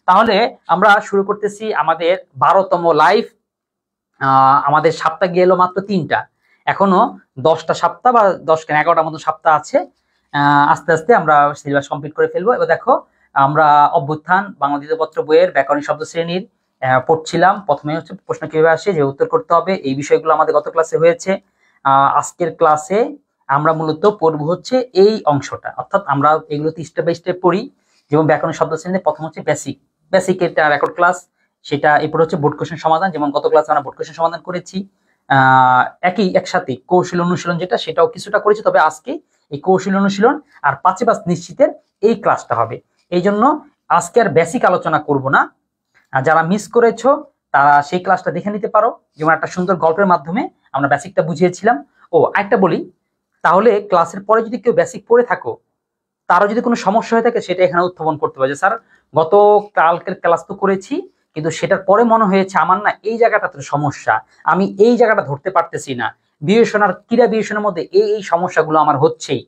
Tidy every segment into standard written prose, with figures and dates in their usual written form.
তাহলে আমরা শুরু করতেছি আমাদের 12তম লাইভ। আমাদের সপ্তাহ গেল মাত্র 3টা, এখনো 10টা সপ্তাহ বা 10-11টা মতো সপ্তাহ আছে। আস্তে আস্তে আমরা সিলেবাস কমপ্লিট করে ফেলবো। এবার দেখো, আমরা অভ্যুত্থান বাংলা দ্বিতীয় পত্র বইয়ের ব্যাকরণ শব্দ শ্রেণীর পড়ছিলাম। প্রথমে হচ্ছে প্রশ্ন কিভাবে আসে, যে উত্তর করতে হবে, এই বিষয়গুলো আমাদের গত ক্লাসে হয়েছে। আজকের ক্লাসে আমরা মূলত পড়বো হচ্ছে এই অংশটা, অর্থাৎ আমরা এগুলো স্টেপ বাই স্টেপ পড়ি। যেমন ব্যাকরণ শব্দ শ্রেণীর প্রথম হচ্ছে বেসিক এটা রেকর্ড ক্লাস, সেটা এরপর হচ্ছে বোর্ড কোশ্চেন সমাধান। যেমন গত ক্লাসে আমরা বোর্ড কোশ্চেন সমাধান করেছি, একসাথে কৌশল অনুশীলন যেটা, সেটাও কিছুটা করেছি। তবে আজকে এই কৌশল অনুশীলন আর 5 নিশ্চিতের এই ক্লাসটা হবে। এই জন্য আজকে আর বেসিক আলোচনা করব না। যারা মিস করেছো তারা সেই ক্লাসটা দেখে নিতে পারো। যেমন একটা সুন্দর গল্পের মাধ্যমে আমরা বেসিকটা বুঝিয়েছিলাম। ও আরেকটা বলি, তাহলে ক্লাসের পরে যদি কেউ বেসিক পড়ে থাকো, তারও যদি কোনো সমস্যা হয়ে থাকে সেটা এখানে উত্থাপন করতে পারে। স্যার গত কালকের ক্লাস তো করেছি, কিন্তু সেটার পরে মনে হয়েছে আমার না এই জায়গাটাতে সমস্যা, আমি এই জায়গাটা ধরতে পারতেছি না, বিবেচনা আর ক্রিয়া বিবেচনার মধ্যে এই সমস্যাগুলো আমার হচ্ছেই।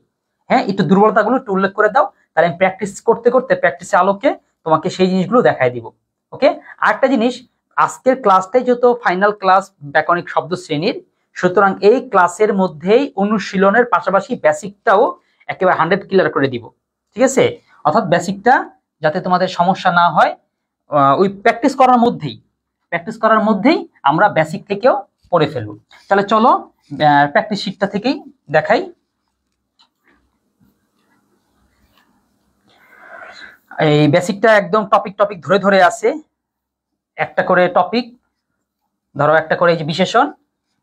হ্যাঁ, একটু দুর্বলতাগুলো একটু উল্লেখ করে দাও, তাহলে আমি প্র্যাকটিস করতে করতে প্র্যাকটিসের আলোকে তোমাকে সেই জিনিসগুলো দেখাই দিব। ওকে, আরেকটা জিনিস, আজকের ক্লাসটাই যত ফাইনাল ক্লাস ব্যাকরণিক শব্দ শ্রেণীর, সুতরাং এই ক্লাসের মধ্যেই অনুশীলনের পাশাপাশি বেসিকটাও একেবারে 100 ক্লিয়ার করে দিব। ঠিক আছে, অর্থাৎ বেসিকটা যাতে তোমাদের সমস্যা না হয়, ওই প্র্যাকটিস করার মধ্যেই আমরা বেসিক থেকেও পড়ে ফেলবো। তাহলে চলো প্র্যাকটিস শিটটা থেকেই দেখাই। এই বেসিকটা একদম টপিক ধরে ধরে আছে, একটা করে টপিক ধরো, একটা করে এই যে বিশেষণ,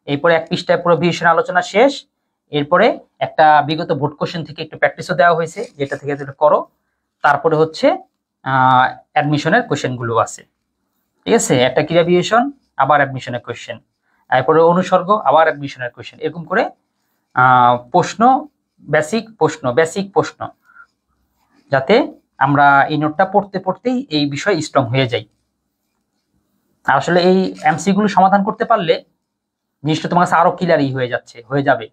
এরপরে এক পৃষ্ঠায় পুরো বিশেষণ আলোচনা শেষ। এরপরে একটা বিগত বোর্ড কোশ্চেন থেকে একটু প্র্যাকটিসও দেওয়া হয়েছে, যেটা থেকে করো। তারপরে হচ্ছে অ্যাডমিশনের কোশ্চেন গুলো আছে। ঠিক আছে, একটা ক্রিয়া বিশেষণ, আবার অ্যাডমিশনের কোশ্চেন, এরপরে অনুসর্গ, আবার অ্যাডমিশনের কোশ্চেন, এরকম করে প্রশ্ন, বেসিক প্রশ্ন, যাতে আমরা এই নোটটা পড়তে পড়তেই এই বিষয় স্ট্রং হয়ে যাই। আসলে এই এমসি গুলো সমাধান করতে পারলে জিনিসটা তোমার কাছে আরো ক্লিয়ারই হয়ে যাবে।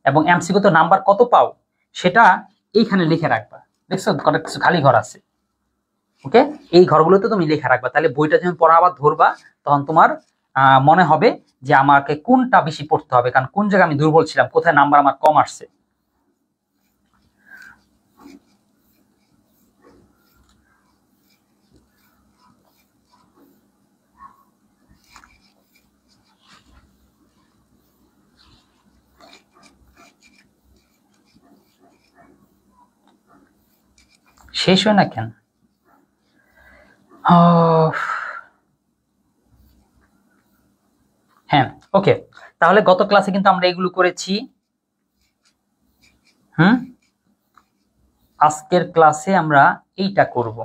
এবং এমসিকিউ তো নাম্বার কত পাও সেটা এইখানে লিখে রাখবা। দেখছো কত কিছু খালি ঘর আছে, ওকে, এই ঘরগুলোতে তুমি লিখে রাখবা। তাহলে বইটা যখন পড়া আবার ধরবা, তখন তোমার মনে হবে যে আমাকে কোনটা বেশি পড়তে হবে, কারণ কোন জায়গায় আমি দুর্বল ছিলাম, কোথায় নাম্বার আমার কম আসছে। শেষ হয় না কেন? হ্যাঁ, ওকে, তাহলে গত ক্লাসে কিন্তু আমরা এগুলো করেছি। আজকের ক্লাসে আমরা এইটা করব।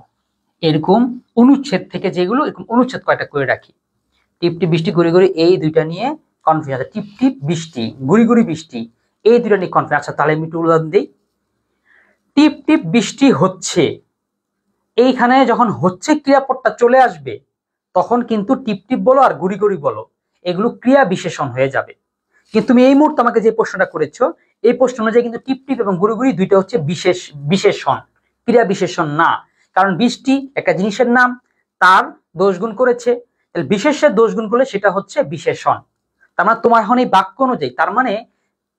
এরকম অনুচ্ছেদ থেকে যেগুলো, এরকম অনুচ্ছেদ কয়টা করে রাখি। টিপ টিপ বৃষ্টি, ঘুরি ঘুরি, এই দুইটা নিয়ে কনফিউজ আছে। টিপ টিপ বৃষ্টি, ঘুরি ঘুরি বৃষ্টি, এই দুইটা নিয়ে কনফিউজ। আচ্ছা, তাহলে আমি একটু উদাহরণ দিই। টিপ টিপ বৃষ্টি হচ্ছে, এইখানে যখন হচ্ছে ক্রিয়াপদটা চলে আসবে, তখন কিন্তু টিপ টিপ বলো আর গুড়ি গুড়ি বলো, এগুলো ক্রিয়া বিশেষণ হয়ে যাবে। কিন্তু তুমি এই মুহূর্তে আমাকে যে প্রশ্নটা করেছো, এই প্রশ্ন অনুযায়ী কিন্তু টিপ টিপ এবং গুড়ি গুড়ি দুইটা হচ্ছে বিশেষণ, ক্রিয়া বিশেষণ না। কারণ বৃষ্টি একটা জিনিসের নাম, তার দোষ গুণ করেছে, বিশেষের দোষ গুণ করলে সেটা হচ্ছে বিশেষণ। তার মানে তোমার এখন এই বাক্য অনুযায়ী, তার মানে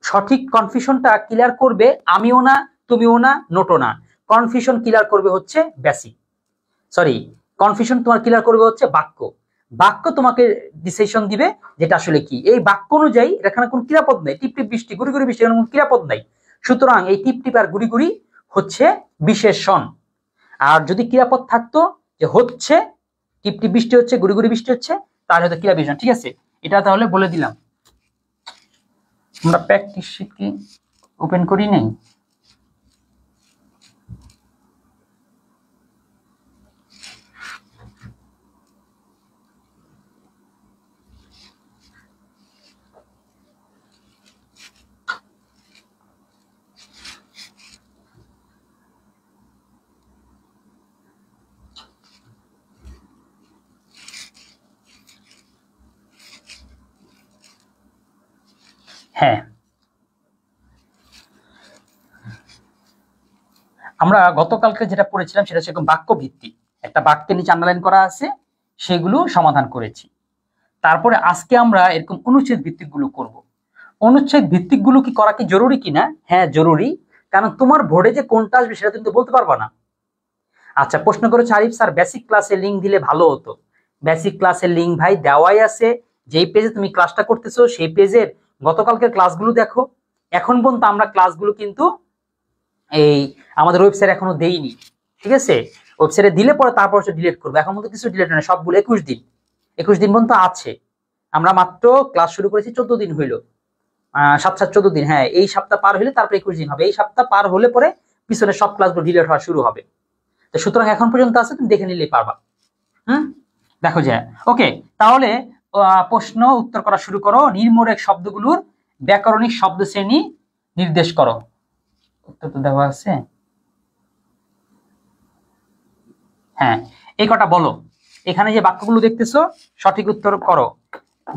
সঠিক কনফিউশনটা ক্লিয়ার করবে আমিও না, তুমিও না, নোটও না। কনফিউশন ক্লিয়ার করবে হচ্ছে কনফিউশন তোমার ক্লিয়ার করবে হচ্ছে বাক্য তোমাকে ডিসিশন দিবে যেটা আসলে কি। এই বাক্য অনুযায়ী এখানে কোনো ক্রিয়াপদ নেই, টিপ টিপ বৃষ্টি, গুড়ি গুড়ি বৃষ্টি, এখানে কোনো ক্রিয়াপদ নাই। সুতরাং এই টিপ টিপ আর গুড়ি গুড়ি হচ্ছে বিশেষণ। আর যদি ক্রিয়াপদ থাকতো যে হচ্ছে, টিপ টিপ বৃষ্টি হচ্ছে, গুড়ি গুড়ি বৃষ্টি হচ্ছে, তাহলে হয়তো ক্রিয়া বিশেষণ। ঠিক আছে, এটা তাহলে বলে দিলাম। আমরা প্র্যাকটিস শিট কি ওপেন করি নাই? হ্যাঁ, আমরা গতকালকে যেটা পড়েছিলাম সেটা হচ্ছে বাক্য ভিত্তিক। একটা বাক্যের নিচে আন্ডারলাইন করা আছে, সেগুলো সমাধান করেছি। তারপরে আজকে আমরা এরকম অনুচ্ছেদ ভিত্তিক গুলো করবো। অনুচ্ছেদ ভিত্তিক গুলো কি করা কি জরুরি কিনা? হ্যাঁ জরুরি, কারণ তোমার বোর্ডে যে কোনটা আসবে সেটা তুমি তো বলতে পারবা না। আচ্ছা, প্রশ্ন করেছে আরিফ স্যার বেসিক ক্লাসের লিঙ্ক দিলে ভালো হতো। বেসিক ক্লাসের লিঙ্ক ভাই দেওয়াই আছে, যেই পেজে তুমি ক্লাসটা করতেছো সেই পেজের গতকালকের ক্লাসগুলো দেখো। এখন পর্যন্ত আমরা ক্লাসগুলো কিন্তু এই আমাদের ওয়েবসাইটে এখনো দেইনি, ঠিক আছে? ওয়েবসাইটে দিলে পরে তারপর ডিলিট করবো, এখন মতো কিছু ডিলিট হয় সবগুলো 21 দিন পর্যন্ত আছে। আমরা মাত্র ক্লাস শুরু করেছি 14 দিন হইলো, 7-7-14 দিন। হ্যাঁ, এই সপ্তাহ পার হলে তারপরে 21 দিন হবে, এই সপ্তাহ পার হলে পরে পিছনে সব ক্লাসগুলো ডিলিট হওয়া শুরু হবে। তো সুতরাং এখন পর্যন্ত আছে, তুমি দেখে নিলেই পারবা। দেখো যায়। ওকে, তাহলে প্রশ্ন উত্তর করা শুরু করো। নির্মূলক শব্দগুলোর ব্যাকরণিক শব্দ শ্রেণী নির্দেশ করো। উত্তর তো দেওয়া আছে। হ্যাঁ, এই কটা বলো। এখানে যে বাক্যগুলো দেখতেছো সঠিক উত্তর করো।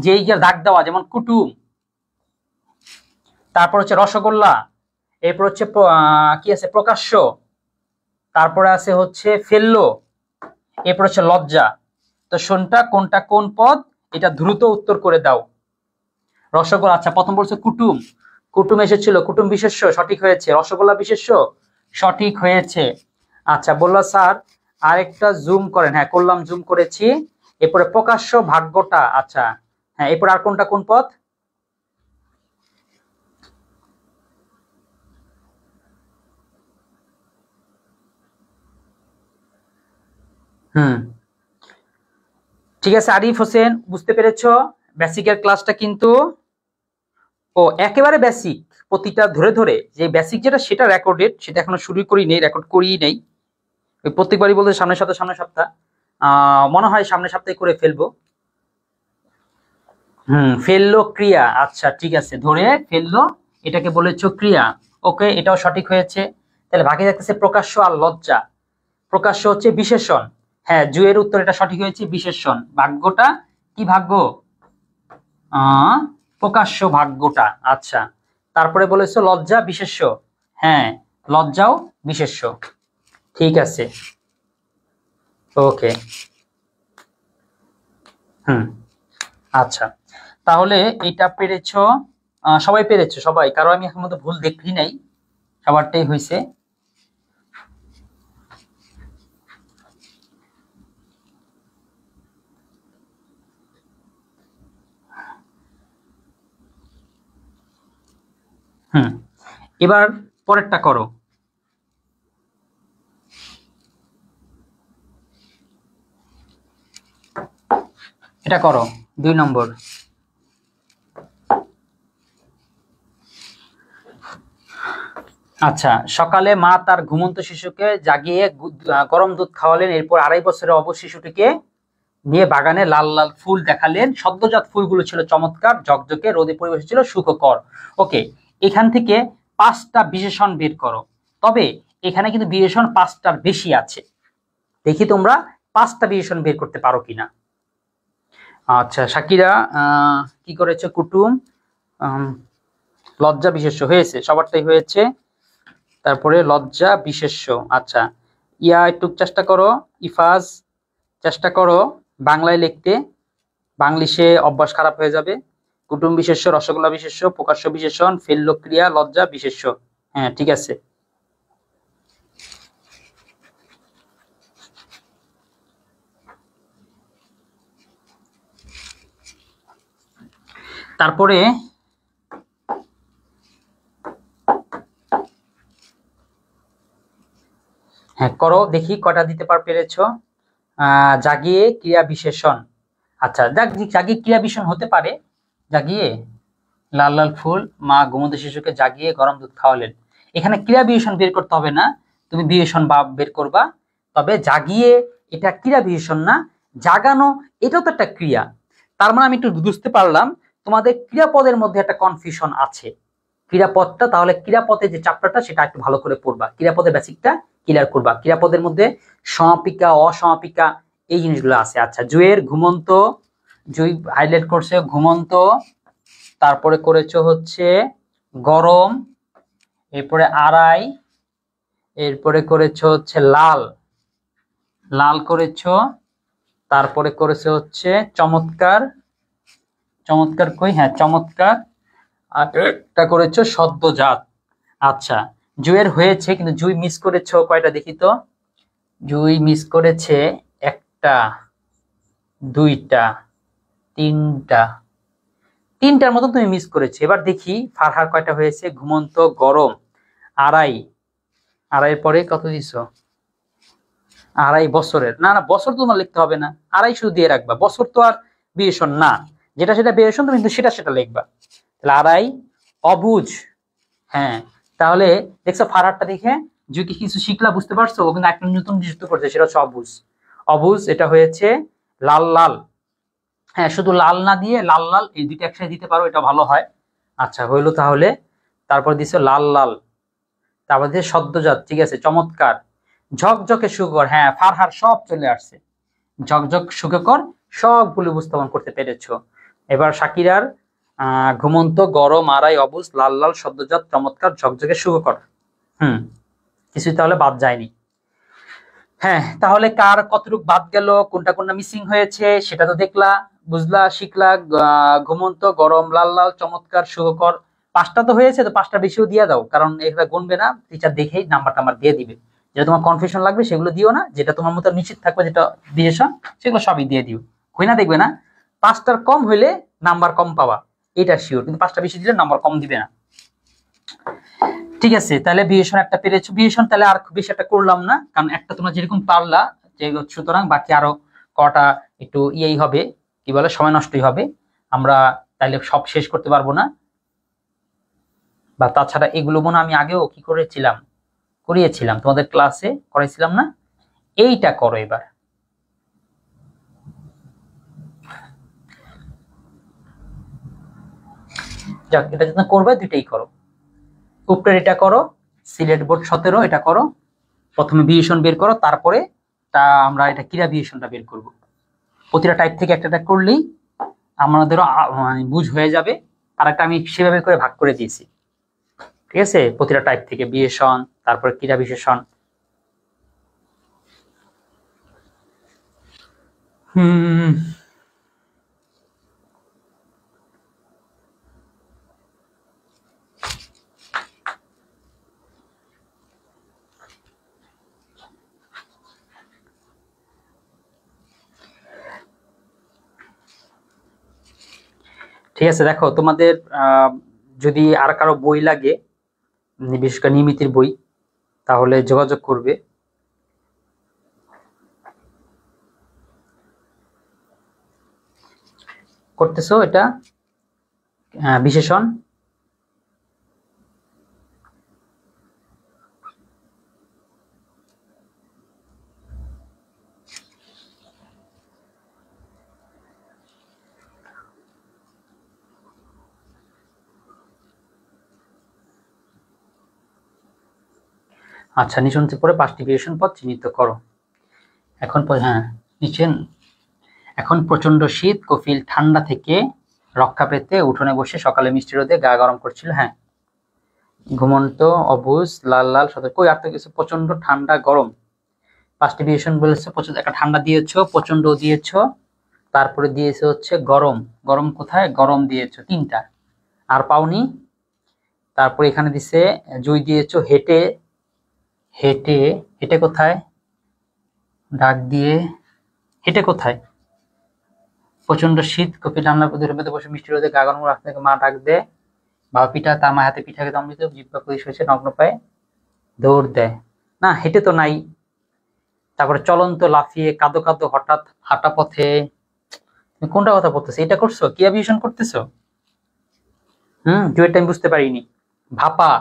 যে এই যে দাগ দেওয়া, যেমন কুটুম, তারপর হচ্ছে রসগোল্লা, এরপর হচ্ছে কি আছে প্রকাশ্য, তারপরে আছে হচ্ছে ফেললো, এরপর হচ্ছে লজ্জা। তো কোনটা কোন পদ, এটা দ্রুত উত্তর করে দাও। রসগোল্লা, আচ্ছা প্রথম বলছে কুটুম, কুটুম এসেছিল, কুটুম বিশেষ্য, সঠিক হয়েছে। রসগোল্লা বিশেষ্য, সঠিক হয়েছে। আচ্ছা বললো স্যার আরেকটা জুম করেন। হ্যাঁ করলাম, জুম করেছি। এরপরে প্রকাশ্য ভাগ্যটা, আচ্ছা হ্যাঁ, এরপর আর কোনটা কোন পদ? ঠিক আছে আরিফ হোসেন, বুঝতে পেরেছো? বেসিকের ক্লাসটা কিন্তু একেবারে বেসিক, প্রতিটা ধরে ধরে যে বেসিক যেটা সেটা রেকর্ডেড, সেটা এখনো শুরু করি নেই, রেকর্ড করিই নেই। ওই প্রত্যেকবারই বলতে সামনের সপ্তাহ মনে হয় সামনের সপ্তাহে করে ফেলবো। ফেললো ক্রিয়া, আচ্ছা ঠিক আছে, ধরে ফেললো, এটাকে বলেছো ক্রিয়া। ওকে, এটাও সঠিক হয়েছে। তাহলে বাকি থাকতেছে প্রকাশ্য আর লজ্জা। প্রকাশ্য হচ্ছে বিশেষণ। হ্যাঁ, জুয়ের উত্তর এটা সঠিক হয়েছে, বিশেষণ। ভাগ্যটা কি ভাগ্য? প্রকাশ্য ভাগ্যটা। আচ্ছা, তারপরে বলেছো লজ্জা বিশেষ্য। হ্যাঁ, লজ্জাও বিশেষ্য। ঠিক আছে, ওকে। আচ্ছা, তাহলে এটা পেরেছো, সবাই পেরেছো সবাই, কারো আমি এখন মধ্যে ভুল দেখি নাই, সবারটাই হয়েছে। এবার পরেরটা করো। এটা করো 2 নম্বর। আচ্ছা, সকালে মা তার ঘুমন্ত শিশুকে জাগিয়ে গরম দুধ খাওয়ালেন, এরপর 2.5 বছরের অবশ শিশুটিকে নিয়ে বাগানে লাল লাল ফুল দেখালেন। সদ্যজাত ফুলগুলো ছিল চমৎকার, ঝকঝকে, রোদে পরিবেশ ছিল সুখকর। ওকে, এখান থেকে 5টা বিশেষণ বের করো। তবে এখানে কিন্তু বিশেষণ 5টার বেশি আছে, দেখি তোমরা 5টা বিশেষণ বের করতে পারো কিনা। আচ্ছা শাকিরা কি করেছে? কুটুম, লজ্জা বিশেষ্য হয়েছে, সবারটাই হয়েছে। তারপরে লজ্জা বিশেষ্য। আচ্ছা, ইয়া একটু চেষ্টা করো, ইফাজ চেষ্টা করো বাংলায় লিখতে, বাংলিশে অভ্যাস খারাপ হয়ে যাবে। কুটুম বিশেষ্য, রসগোল্লা বিশেষ্য, প্রকাশ্য বিশেষণ, ফেললো ক্রিয়া, লজ্জা বিশেষ্য। হ্যাঁ ঠিক আছে। তারপরে হ্যাঁ করো, দেখি কটা দিতে পেরেছো। জাগিয়ে ক্রিয়া বিশেষণ। আচ্ছা, জাগিয়ে ক্রিয়া বিশেষণ হতে পারে। জাগিয়ে লাল লাল ফুল, মা ঘুমন্ত শিশুকে জাগিয়ে গরম দুধ খাওয়ালেন। এখানে ক্রিয়া বিশেষণ বের করতে হবে না, তুমি বিশেষণ বা বের করবা। তবে জাগিয়ে এটা ক্রিয়া বিশেষণ না, জাগানো এটাও তো একটা ক্রিয়া। তার মানে আমি একটু বুঝতে পারলাম তোমাদের ক্রিয়াপদের মধ্যে একটা কনফিউশন আছে। ক্রিয়াপদটা, তাহলে ক্রিয়াপদের যে চ্যাপ্টারটা সেটা একটু ভালো করে পড়বা, ক্রিয়াপদের বেসিকটা ক্লিয়ার করবা। ক্রিয়াপদের মধ্যে সমাপিকা, অসমাপিকা, এই জিনিসগুলো আছে। আচ্ছা, জুয়ের ঘুমন্ত, জুই হাইলাইট করছে ঘুমন্ত, তারপরে করেছো হচ্ছে গরম, এরপরে আড়াই, এরপরে করেছো হচ্ছে লাল, লাল করেছো, তারপরে করেছে হচ্ছে চমৎকার, চমৎকার কই, হ্যাঁ চমৎকার, আর এটা করেছো সদ্যজাত। আচ্ছা, জুয়ের হয়েছে, কিন্তু জুই মিস করেছো কয়টা দেখি তো। জুই মিস করেছে একটা, দুইটা, তিনটা, তিনটার মতন তুমি মিস করেছো। এবার দেখি ফারহার কয়টা হয়েছে। ঘুমন্ত গরম, আড়াই, আড়াইয়ের পরে কত দিছো, আড়াই বছরের, না না বছর তোমার লিখতে হবে না, আড়াই শুধু দিয়ে রাখবা, বছর তো আর বিয়েষণ না, যেটা সেটা বিয়েষণ, তুমি কিন্তু সেটা সেটা লিখবা। তাহলে আড়াই, অবুঝ, হ্যাঁ। তাহলে দেখছো ফারারটা দেখে যদি কিছু শিখলা, বুঝতে পারছো, ও কিন্তু একটা নতুন যুক্ত করছে, সেটা হচ্ছে অবুঝ। অবুঝ এটা হয়েছে লাল লাল, হ্যাঁ শুধু লাল না দিয়ে লাল লাল এই দুইটা একসাথে দিতে পারো, এটা ভালো হয়। আচ্ছা হইলো তাহলে। তারপর দিছো লাল লাল, তারপর দিছে সদ্যজাত, ঠিক আছে, চমৎকার, ঝকঝকে সুখকর, হ্যাঁ ফারহার সব চলে আসছে, ঝকঝক সুখকর সবগুলো উপস্থাপন করতে পেরেছো। এবার শাকিরার ঘুমন্ত গরম, আড়াই, অবুঝ, লাল লাল, সদ্যজাত, চমৎকার, ঝকঝকে সুখকর। কিছুই তাহলে বাদ যায়নি। হ্যাঁ, তাহলে কার কতটুক বাদ গেল, কোনটা কোনটা মিসিং হয়েছে সেটা তো দেখলা, বুঝলা, শিখলা। ঘুমন্ত গরম, লাল লাল, চমৎকার, সুখকর, পাঁচটা তো হয়েছে, তো পাঁচটা বেশিও দিয়ে দাও, কারণ এটা গুনবে না, টিচার দেখেই নাম্বার টাম্বার দিয়ে দিবে। যেটা তোমার কনফিউশন লাগবে সেগুলো দিও না, যেটা তোমার মতো নিশ্চিত থাকবে যেটা দিয়েছ সেগুলো সবই দিয়ে দিও। হই না দেখবে না, পাঁচটার কম হইলে নাম্বার কম পাবা, এটা শিওর, কিন্তু পাঁচটা বেশি দিলে নাম্বার কম দিবে না। ঠিক আছে, তাহলে বিয়েশন একটা পেরেছো। বিয়েশন তাহলে আর খুব বেশি একটা করলাম না, কারণ একটা তোমরা যেরকম পারলা, যে সুতরাং বাকি আরো কটা একটু ইয়েই হবে, কি বলে, সময় নষ্টই হবে, আমরা তাইলে সব শেষ করতে পারবো না। বা তাছাড়া এগুলো মনে আমি আগেও কি করেছিলাম, করিয়েছিলাম, তোমাদের ক্লাসে করাইছিলাম না। এইটা করো এবার, যাক এটা যেটা করবে দুইটাই করো। উপরের এটা করো, সিলেট বোর্ড 17 এটা করো, প্রথমে বিয়েশন বের করো, তারপরে আমরা এটা ক্রীড়া বিয়েশনটা বের করব। প্রতিটা টাইপ থেকে একটা একটা করলেই আমাদেরও মানে বুঝ হয়ে যাবে। আর একটা আমি সেভাবে করে ভাগ করে দিয়েছি, ঠিক আছে, প্রতিটা টাইপ থেকে বিয়েশন, তারপরে ক্রীড়া বিশেষণ। ঠিক আছে, দেখো তোমাদের যদি আর কারো বই লাগে, বিশেষ করে নিয়মিতের বই, তাহলে যোগাযোগ করবে। করতেছো এটা বিশেষণ, আচ্ছা নিচে পরে 5টি বিশেষণ পদ চিহ্নিত করো। এখন হ্যাঁ নিচে, এখন প্রচন্ড শীত, কফিল ঠান্ডা থেকে রক্ষা পেতে উঠোনে বসে সকালে মিষ্টি রোদে গা গরম করছিল। হ্যাঁ, ঘুমন্ত, অবুঝ, লাল লাল, সতর্ক, কই আর তো কিছু, প্রচন্ড ঠান্ডা গরম, 5টি বিশেষণ বলেছে। প্রচন্ড একটা ঠান্ডা দিয়েছো, প্রচন্ড দিয়েছো, তারপরে দিয়েছে হচ্ছে গরম, গরম কোথায়, গরম দিয়েছো 3টা, আর পাওনি। তারপরে এখানে দিছে জুই দিয়েছো, হেঁটে, হেঁটে, হেঁটে কোথায়, ডাক দিয়ে, হেঁটে কোথায়, প্রচন্ড শীত, কপি ঠান্ডা প্রতিরোধে বসে মিষ্টি রোদে গা গরম রাখতে মা ডাক দেয়, বাবা পিঠা তার মা হাতে পিঠাকে দমৃত জিব্বা পুলিশ হয়েছে নগ্ন পায়ে দৌড় দেয়। না হেঁটে তো নাই। তারপরে চলন্ত, লাফিয়ে, কাঁদো কাঁদো, হঠাৎ, হাঁটা পথে, তুমি কোনটা কথা বলতেছো, এটা করছো, কি অ্যাভিয়েশন করতেছো? জুয়েরটা আমি বুঝতে পারিনি। ভাপা,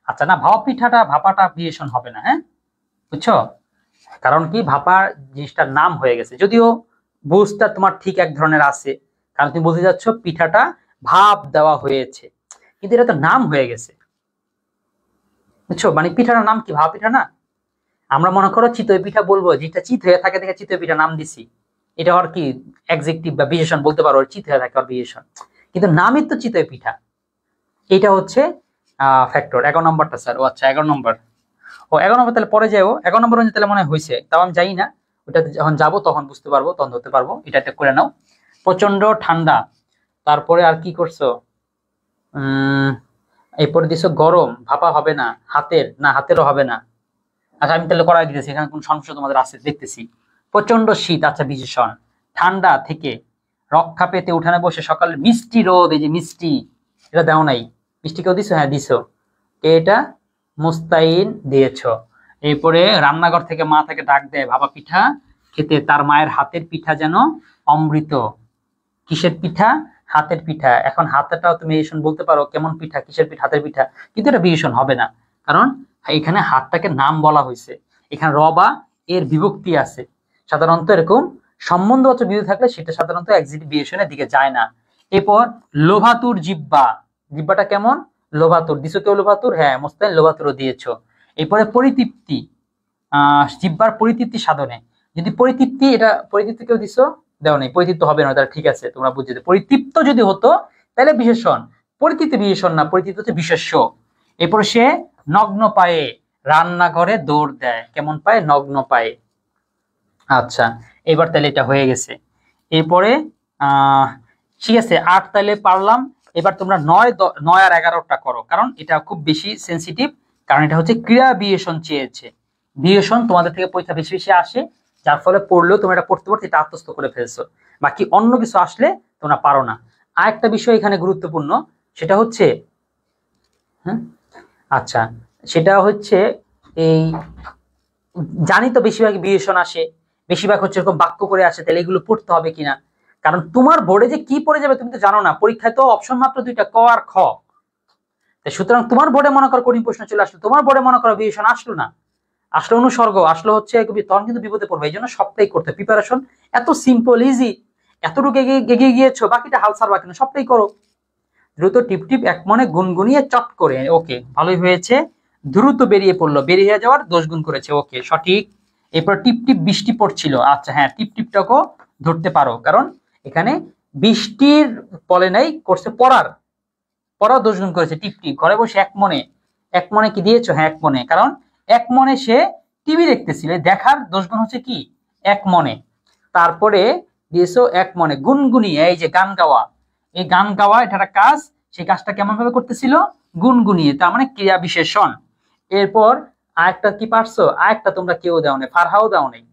আচ্ছা না ভাপা পিঠাটা, ভাপাটা অ্যাভিয়েশন হবে না, হ্যাঁ বুঝছো, কারণ কি ভাপা জিনিসটার নাম হয়ে গেছে, যদিও বুঝটা তোমার ঠিক এক ধরনের আছে, কারণ তুমি বলতে যাচ্ছ পিঠাটা ভাপ দেওয়া হয়েছে, কিন্তু এটা তো নাম হয়ে গেছে, বুঝছো, মানে পিঠাটার নাম কি ভাপা পিঠা না। আমরা মনে করো চিতই পিঠা বলবো, যেটা চিত হয়ে থাকে দেখে চিতই পিঠা নাম দিছি, এটা আর কি অ্যাডজেক্টিভ বা বিশেষণ বলতে পারো, চিত হয়ে থাকে আর বিশেষণ, কিন্তু নামই তো চিতই পিঠা। এটা হচ্ছে ফ্যাক্টর। 11 নম্বরটা স্যার, ও আচ্ছা 11 নম্বর, ও 11 নম্বর তাহলে পরে যাও, 11 নম্বর তাহলে মনে হয় হয়েছে, তাও আমি জানি না, ওটাতে যখন যাবো তখন বুঝতে পারবো, তখন ধরতে পারবো। এটা একটা করে নাও। প্রচন্ড ঠান্ডা, তারপরে আর কি করছো? এরপরে দিছো গরম, ভাপা হবে না, হাতের না, হাতেরও হবে না। আচ্ছা আমি তাহলে করাই দিতেছি, এখানে কোন সমস্যা তোমাদের আছে দেখতেছি। প্রচন্ড শীত, আচ্ছা বিশেষণ। ঠান্ডা থেকে রক্ষা পেতে উঠানে বসে সকালে মিষ্টি রোদ, এই যে মিষ্টি, এটা দেও নাই? মিষ্টি কেউ দিছো? হ্যাঁ দিছো। কে এটা? মুস্তাইন দিয়েছো। এরপরে রান্নাঘর থেকে মা তাকে ডাক দেয় ভাপা পিঠা খেতে, তার মায়ের হাতের পিঠা যেন অমৃত। কিসের পিঠা? হাতের পিঠা। এখন হাতেরটাও তুমি বিশেষণ বলতে পারো, কেমন পিঠা, কিসের পিঠা, হাতের পিঠা, কিন্তু এটা বিশেষণ হবে না, কারণ এখানে হাতটাকে নাম বলা হয়েছে। এখানে রবা এর বিভক্তি আছে। সাধারণত এরকম সম্বন্ধবাচক বিভক্তি থাকলে সেটা সাধারণত এক্সিটিভ বিশেষণের দিকে যায় না। এরপর লোভাতুর জিব্বা, জিব্বাটা কেমন? লোভাতুর দিছো কেউ? লোভাতুর, হ্যাঁ মোস্তাইন লোভাতুরও দিয়েছো। এরপরে পরিতৃপ্তি, জিব্বার পরিতৃপ্তি সাধনে, যদি পরিতৃপ্তি, এটা পরিতৃপ্তি কেউ দিছো? দেও নেই। পরিতৃপ্ত হবে না, তাহলে ঠিক আছে, তোমরা বুঝতে। পরিতৃপ্ত যদি হতো তাহলে বিশেষণ, পরিতৃপ্তি বিশেষণ না, পরিতৃপ্ত হচ্ছে বিশেষ্য। এরপর সে নগ্ন পায়ে রান্নাঘরে দৌড় দেয়, কেমন পায়ে? নগ্ন পায়ে। আচ্ছা এবার তাহলে এটা হয়ে গেছে। এরপরে ঠিক আছে, 8 তাহলে পারলাম। এবার তোমরা 9, 9 আর 11টা করো, কারণ এটা খুব বেশি সেন্সিটিভ, কারণ এটা হচ্ছে ক্রিয়া বিশেষণ চেয়েছে। বিশেষণ তোমাদের থেকে পরীক্ষা বেশি বেশি আসে, যার ফলে পড়লেও তোমরা এটা পড়তে পড়তে এটা আত্মস্থ করে ফেলছো। বাকি অন্য কিছু আসলে তোমরা পারো না। আর একটা বিষয় এখানে গুরুত্বপূর্ণ, সেটা হচ্ছে আচ্ছা সেটা হচ্ছে এই, জানি তো বেশিরভাগ বিশেষণ আসে, বেশিরভাগ হচ্ছে এরকম বাক্য করে আসে, তাহলে এগুলো পড়তে হবে কিনা, কারণ তোমার বোর্ডে যে কি পড়ে যাবে তুমি তো জানো না। পরীক্ষায় তো অপশন মাত্র 2টা, ক আর খ। সুতরাং তোমার বোর্ডে মনে করো কঠিন প্রশ্ন চলে আসলো, তোমার বোর্ডে মনে করো বিশেষণ আসলো না, আসলো অনুসর্গ, আসলো হচ্ছে, তখন কিন্তু বিপদে পড়বে। এই জন্য সবটাই করতে প্রিপারেশন এত সিম্পল ইজি, এতটুকু এগিয়ে গিয়েছো, বাকিটা হাল ছাড়বা কেন, সবটাই করো। দ্রুত টিপ টিপ এক মনে গুনগুনিয়ে চট করে, ওকে ভালোই হয়েছে। দ্রুত বেরিয়ে পড়লো, বেরিয়ে যাওয়ার 10 গুণ করেছে, ওকে সঠিক। এরপর টিপ টিপ বৃষ্টি পড়ছিল, আচ্ছা হ্যাঁ টিপ টিপটাকেও ধরতে পারো, কারণ এখানে বৃষ্টির বলে নাই, করছে পড়ার, পড়াও 10 গুণ করেছে। টিপ টিপ ঘরে বসে এক মনে, এক মনে কি দিয়েছো? হ্যাঁ এক মনে, কারণ এক মনে সে টিভি দেখতেছিল, দেখার 10 গুণ হচ্ছে কি? এক মনে। তারপরে দিয়েছো এক মনে গুনগুনিয়ে, এই যে গান গাওয়া, এই গান গাওয়া এটা একটা কাজ, সেই কাজটা কেমন ভাবে করতেছিল? গুনগুনিয়ে, তার মানে ক্রিয়া বিশেষণ। এরপর আরেকটা কি পারছো? আরেকটা তোমরা কেউ দাও নাই, ফারহাও দাও নাই,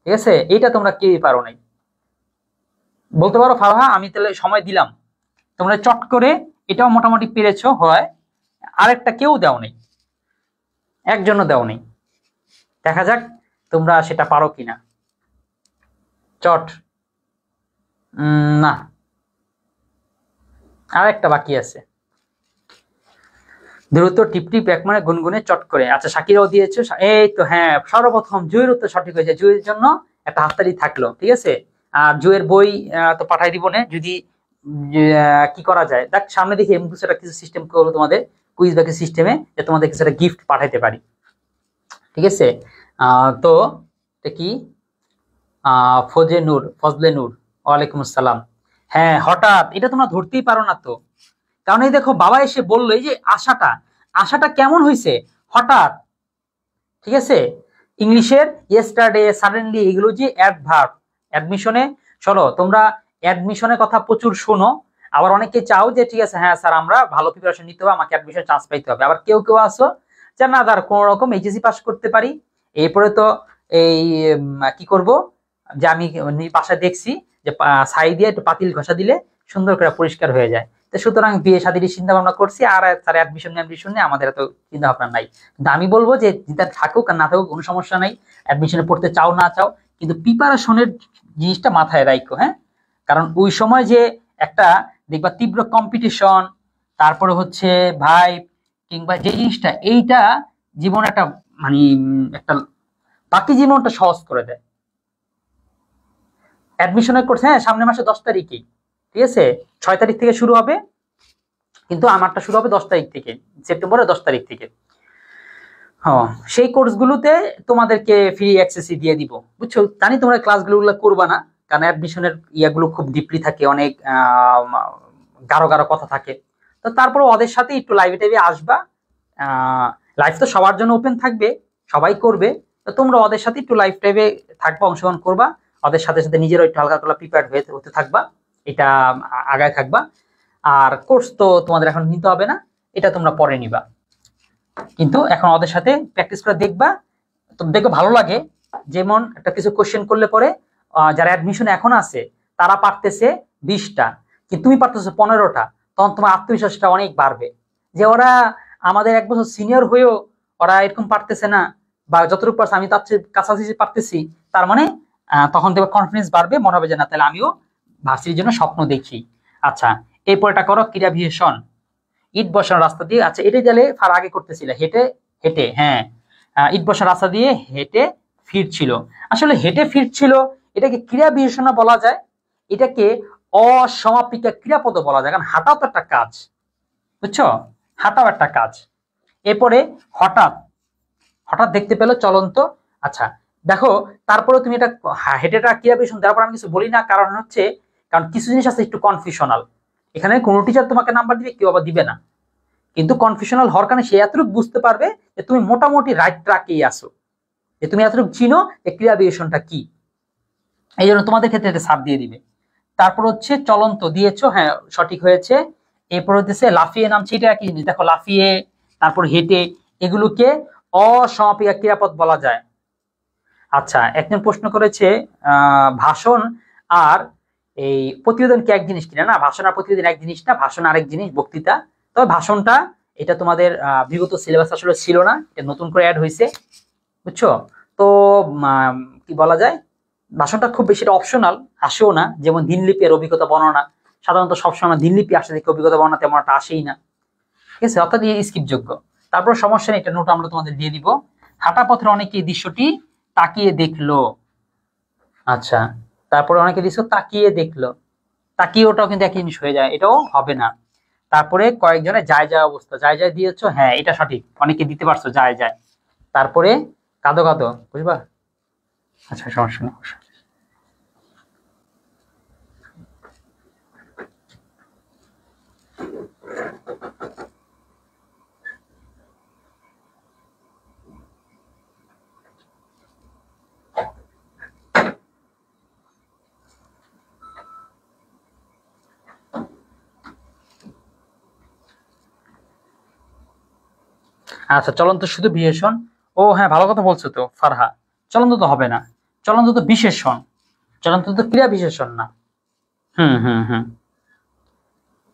ঠিক আছে, এটা তোমরা কেউই পারো নাই। বলতে পারো ফারহা, আমি তাহলে সময় দিলাম, তোমরা চট করে এটাও মোটামুটি পেরেছো হয়। আরেকটা কেউ দাও নেই, একজনও দাও নেই। দেখা যাক তোমরা সেটা পারো কিনা। চট না, আর একটা বাকি আছে। দ্রুত টিপটিপ এক মানে গুনগুনে চট করে, আচ্ছা শাকিরাও দিয়েছো, এই তো হ্যাঁ, সর্বপ্রথম জুয়ের উত্তর সঠিক হয়েছে, জুয়ের জন্য একটা হাততালি থাকলো, ঠিক আছে। আর জুয়ের বই তো পাঠাই দিব না, যদি কি করা যায় দেখ, সামনে দেখি এমন কিছু একটা কিছু সিস্টেম করবো তোমাদের, কুইজ বা সিস্টেমে, যে তোমাদের কিছু একটা গিফট পাঠাইতে পারি, ঠিক আছে। তো এটা কি? ফজলে নূর, ওয়ালাইকুম আসসালাম। হ্যাঁ হঠাৎ, এটা তোমরা ধরতেই পারো না তো, কারণ এই দেখো বাবা এসে বললো, এই যে আশাটা, আশাটা কেমন হয়েছে? হঠাৎ, ঠিক আছে। ইংলিশের ইয়েস্টারডে, সাডেনলি, এগুলো যে অ্যাডভার্ব। অ্যাডমিশনে চলো, তোমরা অ্যাডমিশনের কথা প্রচুর শোনো, আবার অনেকে চাও যে ঠিক আছে হ্যাঁ স্যার আমরা ভালো প্রিপারেশন নিতে হবে, আমাকে অ্যাডমিশন চান্স পাইতে হবে। আবার কেউ কেউ আসো যে না তার কোন রকম এইচএসসি পাস করতে পারি, এরপরে তো এই কি করব, যে আমি বাসায় দেখছি যে ছাই দিয়ে একটু পাতিল ঘষা দিলে সুন্দর করে পরিষ্কার হয়ে যায়। তো সুতরাং বিয়ে শাদীর চিন্তা ভাবনা করছি, আর স্যার অ্যাডমিশন নিয়ে আমাদের এত চিন্তা ভাবনা নাই। কিন্তু আমি বলবো যে যেটা থাকুক আর না থাকুক কোনো সমস্যা নাই, অ্যাডমিশনে পড়তে চাও না চাও, কিন্তু প্রিপারেশনের জিনিসটা মাথায় রাখো, হ্যাঁ। কারণ ওই সময় যে একটা দেখবা তীব্র কম্পিটিশন, তারপরে হচ্ছে ভাই কিংবা যে জিনিসটা, এইটা জীবন একটা মানে একটা বাকি জীবনটা সহজ করে দেয়। অ্যাডমিশনের কোর্স হ্যাঁ সামনের মাসে 10 তারিখে, ঠিক আছে, 6 তারিখ থেকে শুরু হবে, কিন্তু আমারটা শুরু হবে 10 তারিখ থেকে, সেপ্টেম্বরের 10 তারিখ থেকে। হ্যাঁ সেই কোর্সগুলোতে তোমাদেরকে ফ্রি অ্যাক্সেসই দিয়ে দিব, বুঝছো। জানি তোমরা ক্লাসগুলো করবা না, কারণ অ্যাডমিশনের ইয়াগুলো খুব ডিপলি থাকে, অনেক গাঢ় গাঢ় কথা থাকে। তো তারপরে ওদের সাথে একটু লাইভে টাইভে আসবা। লাইভ তো সবার জন্য ওপেন থাকবে, সবাই করবে, তো তোমরা ওদের সাথে একটু লাইফ টাইমে থাকবা, অংশগ্রহণ করবা, ওদের সাথে সাথে নিজেরও একটু হালকা করে প্রিপেয়ার হতে থাকবা, এটা আগায় থাকবা। আর কোর্স তো তোমাদের এখন নিতে হবে না, এটা তোমরা পরে নিবা, কিন্তু এখন ওদের সাথে প্র্যাকটিস করে দেখবা, তো দেখো ভালো লাগে। যেমন একটা কিছু কোশ্চেন করলে পরে যারা অ্যাডমিশন এখন আছে তারা পারতেছে 20টা, কিন্তু তুমি পারতেছো 15টা, তখন তোমার আত্মবিশ্বাসটা অনেক বাড়বে, যে ওরা আমাদের 1 বছর সিনিয়র হয়েও ওরা এরকম পারতেছে না, বা যতটুকু পারছে আমি তার চেয়ে কাছাকাছি পারতেছি, তার মানে তখন দেখবে কনফিডেন্স বাড়বে, মনে হবে যে না তাহলে আমিও ভার্সিটির জন্য স্বপ্ন দেখি। আচ্ছা, এরপর এটা করো ক্রীড়া ভিষণ, ইট বসানো রাস্তা দিয়ে। আচ্ছা, এটা গেলে ফার আগে করতেছিলে হেঁটে হেঁটে, হ্যাঁ, ইট বসানো রাস্তা দিয়ে হেঁটে ফিরছিল। আসলে হেঁটে ফিরছিল এটাকে ক্রীড়া বিশেষণ বলা যায়, এটাকে অসমাপিকা ক্রিয়াপদ বলা যায়, কারণ হাঁটাও তো একটা কাজ, বুঝছো, হাঁটাও একটা কাজ। এরপরে হঠাৎ, হঠাৎ দেখতে পেলো চলন্ত। আচ্ছা দেখো, তারপরে তুমি এটা হেঁটেটা ক্রিয়া বিশেষণ দেওয়ার পর আমি কিছু বলি না, কারণ হচ্ছে কারণ কিছু জিনিস আছে একটু কনফিউশনাল, এখানে কোনো টিচার তোমাকে নাম্বার দিবে, কেউ আবার দিবে না, কিন্তু কনফিউশনাল হওয়ার কারণে সে এতটুকু বুঝতে পারবে যে তুমি মোটামুটি রাইট ট্র্যাকেই আসো, যে তুমি এতটুকু চিনো যে ক্রিয়া বিশেষণটা কি, এই জন্য তোমাদের ক্ষেত্রে এটা ছাড় দিয়ে দিবে। তারপর হচ্ছে চলন্ত দিয়েছো, হ্যাঁ সঠিক হয়েছে। এরপর হচ্ছে লাফিয়ে নামছে, এটা একই জিনিস, দেখো লাফিয়ে তারপর হেঁটে, এগুলোকে অসমাপিকা ক্রিয়াপদ বলা যায়। আচ্ছা, একজন প্রশ্ন করেছে ভাষণ আর এই প্রতিবেদন কি এক জিনিস কিনা? না, ভাষণ আর প্রতিবেদন এক জিনিস না, ভাষণ আরেক জিনিস, বক্তৃতা। তবে ভাষণটা এটা তোমাদের বিগত সিলেবাস আসলে ছিল না, এটা নতুন করে অ্যাড হয়েছে, বুঝছো। তো কি বলা যায়, ভাষণটা খুব বেশি অপশনাল, আসেও না, যেমন দিনলিপি এর অভিজ্ঞতা বর্ণনা, সাধারণত সবসময় দিনলিপি আসে দেখে অভিজ্ঞতা বর্ণনা তেমন একটা আসেই না, ঠিক আছে, অর্থাৎ স্কিপ যোগ্য। তারপর সমস্যা নেই, এটা নোট আমরা তোমাদের দিয়ে দিব। হাঁটা পথের অনেকে এই দৃশ্যটি তাকিয়ে দেখলো। আচ্ছা, তারপরে অনেকে দৃশ্য তাকিয়ে দেখলো, তাকিয়ে ওটাও কিন্তু একই জিনিস হয়ে যায়, এটাও হবে না। তারপরে কয়েকজনের যায় যায় অবস্থা, যায় যায় দিয়েছো, হ্যাঁ এটা সঠিক, অনেকে দিতে পারছো যায় যায়। তারপরে কাঁদো কাঁদো, বুঝবা, আচ্ছা সমস্যা নেই। আচ্ছা, চলন্ত শুধু বিশেষণ, ও হ্যাঁ ভালো কথা বলছো তো ফারহা, চলন্ত তো হবে না, চলন্ত তো বিশেষণ, চলন্ত তো ক্রিয়া বিশেষণ না। হুম হুম হুম,